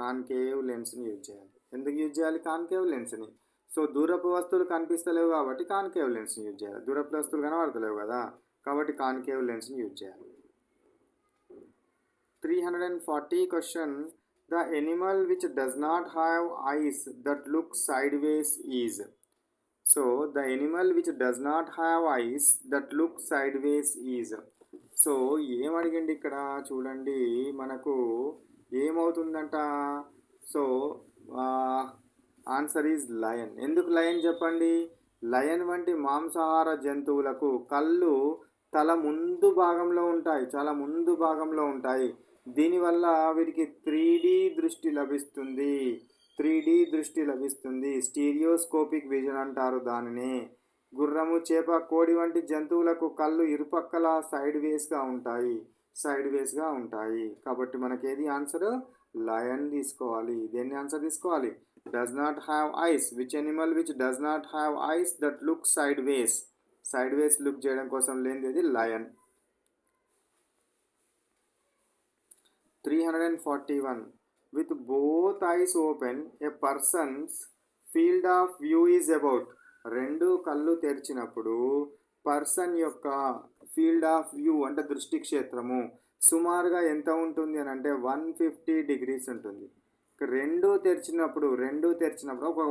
కాన్కేవ్ లెన్స్ని యూజ్ చేయాలి. ఎందుకు యూజ్ చేయాలి కాన్కేవ్ లెన్స్ని? సో దూరపు వస్తువులు కనిపిస్తలేవు కాబట్టి కాన్కేవ్ లెన్స్ని యూజ్ చేయాలి. దూరపు వస్తువులు కనబడతలేవు కదా, కాబట్టి కాన్కేవ్ లెన్స్ని యూజ్ చేయాలి. 340 question. The animal which does not have eyes that look sideways is. So the animal which does not have eyes that look sideways is. So ఏం అడిగిండి ఇక్కడ చూడండి, మనకు ఏమవుతుందంట? సో ఆన్సర్ ఈజ్ లయన్. ఎందుకు lion చెప్పండి? Lion వంటి మాంసాహార జంతువులకు కళ్ళు తల ముందు భాగంలో ఉంటాయి, చాలా ముందు భాగంలో ఉంటాయి. దీనివల్ల వీటికి 3D దృష్టి లభిస్తుంది. 3D దృష్టి లభిస్తుంది. స్టీరియోస్కోపిక్ విజన్ అంటారు దానిని. గుర్రము, చేప, కోడి వంటి జంతువులకు కళ్ళు ఇరుపక్కల సైడ్ వేస్గా ఉంటాయి. కాబట్టి మనకేది ఆన్సర్? లయన్ తీసుకోవాలి. దేన్ని ఆన్సర్ తీసుకోవాలి? Does not have ice. Which Animal which does not have eyes that look side ways look చేయడం కోసం లేనిది lion. 341. With both eyes open A persons field of view is about. రెండు కళ్ళు తెరిచినప్పుడు person యొక్క ఫీల్డ్ ఆఫ్ వ్యూ అంటే దృష్టి క్షేత్రము సుమారుగా ఎంత ఉంటుంది అని అంటే 150 degrees ఉంటుంది. రెండు తెరిచినప్పుడు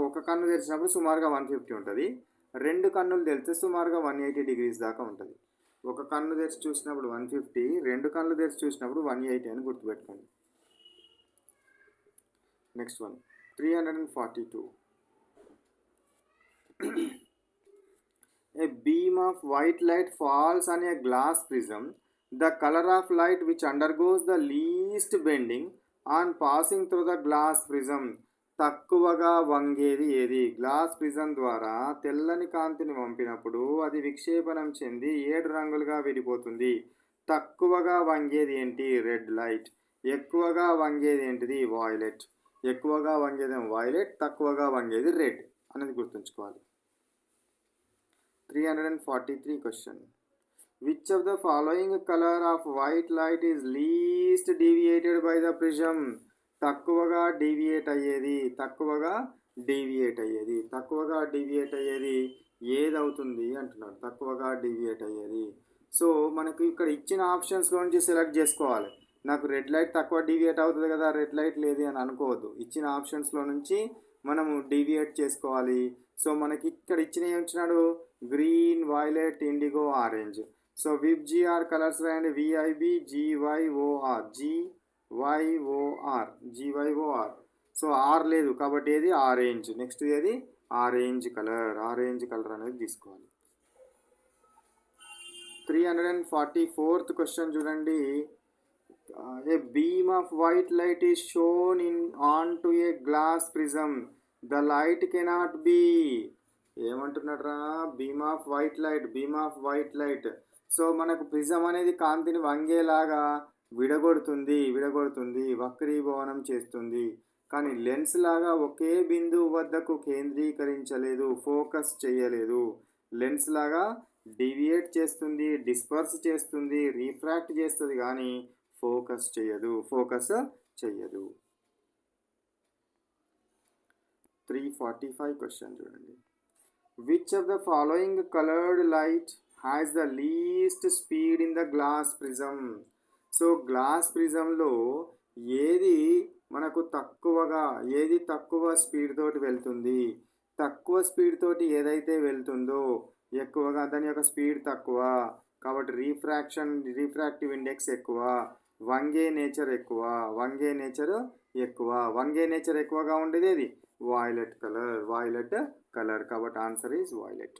ఒక కన్ను తెరిచినప్పుడు సుమారుగా 150 ఉంటుంది. రెండు కన్నులు తెరిస్తే సుమారుగా 180 degrees దాకా ఉంటుంది. ఒక కన్ను తెరిచి చూసినప్పుడు 150, రెండు కన్నులు తెరిచి చూసినప్పుడు 180 అని గుర్తుపెట్టుకోండి. Next one 342. A beam of white light falls on a glass prism. The color of light which undergoes the least bending on passing through the glass prism. తక్కువగా వంగేది ఏది? గ్లాస్ ప్రిజం ద్వారా తెల్లని కాంతిని పంపినప్పుడు అది విక్షేపణం చెంది 7 రంగులుగా విడిపోతుంది. తక్కువగా వంగేది ఏంటి? Red light. ఎక్కువగా వంగేది ఏంటిది? వాయిలెట్. ఎక్కువగా వంగేది వాయిలెట్, తక్కువగా వంగేది రెడ్ అనేది గుర్తుంచుకోవాలి. 343 question. Which of the following color of white light is least deviated by the prism? తక్కువగా డీవియేట్ అయ్యేది ఏదవుతుంది అంటున్నాడు. తక్కువగా డీవియేట్ అయ్యేది. సో మనకు ఇక్కడ ఇచ్చిన ఆప్షన్స్లో నుంచి సెలెక్ట్ చేసుకోవాలి. నాకు రెడ్ లైట్ తక్కువ డీవియేట్ అవుతుంది కదా, రెడ్ లైట్ లేదు అని అనుకోవద్దు. ఇచ్చిన ఆప్షన్స్లో నుంచి మనము డీవియేట్ చేసుకోవాలి. సో మనకి ఇక్కడ ఇచ్చినవి ఉంచినాడు green, violet, indigo, orange. So VIBGYOR colours రాయండి. GYOR. సో ఆర్ లేదు కాబట్టి ఏది? ఆరెంజ్. నెక్స్ట్ ఏది? ఆరెంజ్ కలర్ అనేది తీసుకోవాలి. 344th క్వశ్చన్ చూడండి. A beam of white light is shown onto a glass prism. The light cannot be. ఏమంటున్నారా? Beam of white light. So మనకు ప్రిజం అనేది కాంతిని వంగేలాగా విడగొడుతుంది, వక్రీభవనం చేస్తుంది. కానీ లెన్స్ లాగా ఒకే బిందువు వద్దకు కేంద్రీకరించలేదు, ఫోకస్ చేయలేదు. లెన్స్ లాగా డీవియేట్ చేస్తుంది, డిస్పర్స్ చేస్తుంది, రిఫ్రాక్ట్ చేస్తుంది, కానీ ఫోకస్ చేయదు. 345 క్వశ్చన్ చూడండి. Which of the following coloured light has the least speed in the glass prism? So glass ప్రిజంలో ఏది మనకు తక్కువ స్పీడ్ తోటి వెళ్తుంది? తక్కువ స్పీడ్ తోటి ఏదైతే వెళ్తుందో ఎక్కువగా దాని యొక్క స్పీడ్ తక్కువ, కాబట్టి రిఫ్రాక్టివ్ ఇండెక్స్ ఎక్కువ, వంగే నేచర్ ఎక్కువగా ఉండేది ఏది? Violet colour. కాబట్టి answer is violet.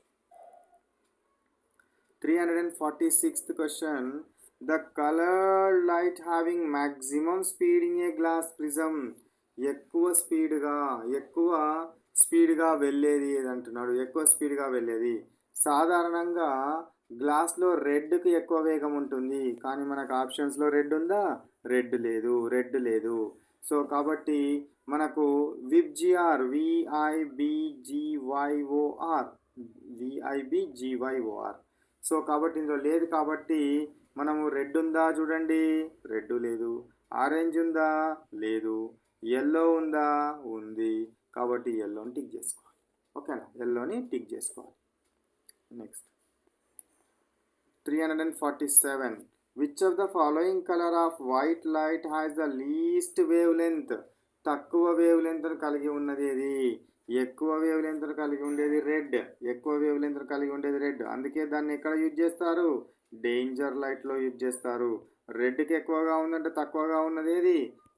346th question. The colour light having maximum speed in a glass prism. ఎక్కువ స్పీడ్గా వెళ్ళేది ఏదంటున్నాడు? ఎక్కువ స్పీడ్గా వెళ్ళేది సాధారణంగా గ్లాస్లో రెడ్కి ఎక్కువ వేగం ఉంటుంది, కానీ మనకు ఆప్షన్స్లో రెడ్ ఉందా? రెడ్ లేదు. సో కాబట్టి మనకు విబ్జిఆర్ VIBGYOR VIBGYOR. సో కాబట్టి ఇందులో లేదు కాబట్టి మనము రెడ్ ఉందా చూడండి, రెడ్ లేదు. ఆరెంజ్ ఉందా, లేదు. ఎల్లో ఉందా, ఉంది. కాబట్టి ఎల్లోని టిక్ చేసుకోవాలి. ఓకేనా, ఎల్లోని టిక్ చేసుకోవాలి. Next 347. Which of the following colour of white light has the least wave length? తక్కువ వేవ్ లెంత్ను కలిగి ఉన్నది ఏది? ఎక్కువ వేవ్ లెంత్ను కలిగి ఉండేది రెడ్. ఎక్కువ వేవ్ లెంత్ను కలిగి ఉండేది రెడ్. అందుకే దాన్ని ఎక్కడ యూజ్ చేస్తారు? డేంజర్ లైట్లో యూజ్ చేస్తారు. రెడ్కి ఎక్కువగా ఉందంటే తక్కువగా ఉన్నది ఏది?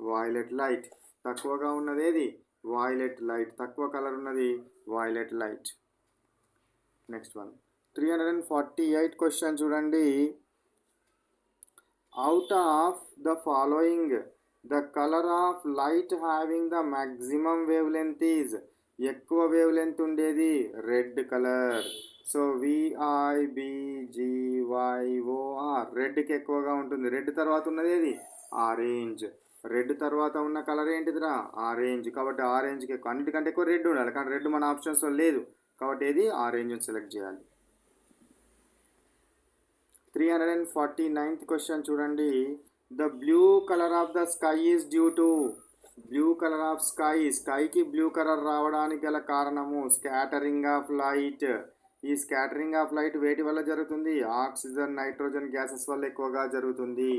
Violet light. తక్కువగా ఉన్నది ఏది? Violet light. తక్కువ కలర్ ఉన్నది violet light. Next one 348 question చూడండి. Out of the following the colour of light having the maximum wavelength is? ఎక్కువ వేవ్ లెంత్ ఉండేది రెడ్ కలర్. So VIBGYOR. రెడ్కి ఎక్కువగా ఉంటుంది. రెడ్ తర్వాత ఉన్నది ఏది? ఆరెంజ్. రెడ్ తర్వాత ఉన్న కలర్ ఏంటిదిరా? ఆరెంజ్. కాబట్టి ఆరెంజ్కి ఎక్కువ, అన్నిటికంటే ఎక్కువ రెడ్ ఉండాలి, కానీ రెడ్ మన ఆప్షన్స్లో లేదు కాబట్టి ఏది? ఆరెంజ్ సెలెక్ట్ చేయాలి. 349th క్వశ్చన్ చూడండి. The blue colour of the sky is due to? Blue colour of sky, స్కైకి బ్లూ కలర్ రావడానికి గల కారణము స్కాటరింగ్ ఆఫ్ లైట్. ఈ స్కాటరింగ్ ఆఫ్ లైట్ వేటి వల్ల జరుగుతుంది? ఆక్సిజన్, నైట్రోజన్ గ్యాసెస్ వల్ల ఎక్కువగా జరుగుతుంది.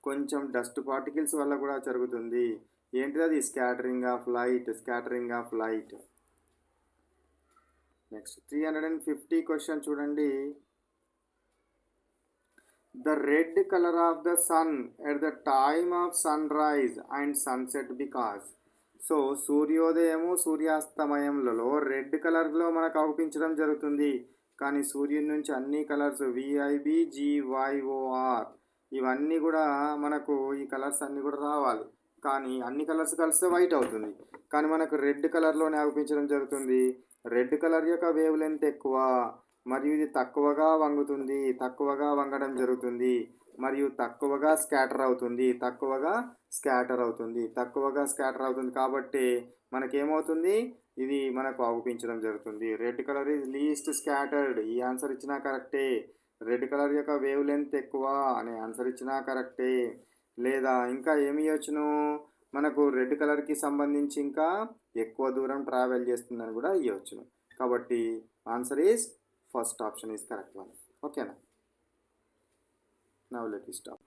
కొంచెం డస్ట్ పార్టికల్స్ వల్ల కూడా జరుగుతుంది. ఏంటిది అది? Scattering of light. Scattering of light. Next 350 question చూడండి. The red color of the sun at the time of sunrise and sunset because. So సూర్యోదయము సూర్యాస్తమయంలో రెడ్ కలర్లో మనకు అవుపించడం జరుగుతుంది. కానీ సూర్యుని నుంచి అన్ని కలర్స్ VIBGYOR ఇవన్నీ కూడా మనకు ఈ కలర్స్ అన్నీ కూడా రావాలి. కానీ అన్ని కలర్స్ కలిస్తే వైట్ అవుతుంది. కానీ మనకు రెడ్ కలర్లోనే అవుపించడం జరుగుతుంది. రెడ్ కలర్ యొక్క వేవ్ లెంత్ ఎక్కువ, మరియు ఇది తక్కువగా వంగుతుంది. తక్కువగా వంగడం జరుగుతుంది. మరియు తక్కువగా స్కాటర్ అవుతుంది. తక్కువగా స్కాటర్ అవుతుంది. తక్కువగా స్కాటర్ అవుతుంది కాబట్టి మనకేమవుతుంది? ఇది మనకు అవుపించడం జరుగుతుంది. Red colour is least scattered. ఈ ఆన్సర్ ఇచ్చినా కరెక్టే. రెడ్ కలర్ యొక్క వేవ్ లెంత్ ఎక్కువ అనే ఆన్సర్ ఇచ్చినా కరెక్టే. లేదా ఇంకా ఏమి ఇవ్వచ్చును? మనకు రెడ్ కలర్కి సంబంధించి ఇంకా ఎక్కువ దూరం ట్రావెల్ చేస్తుందని కూడా ఇవ్వచ్చును. కాబట్టి answer is first option is correct one. ఓకేనా? Now let us stop.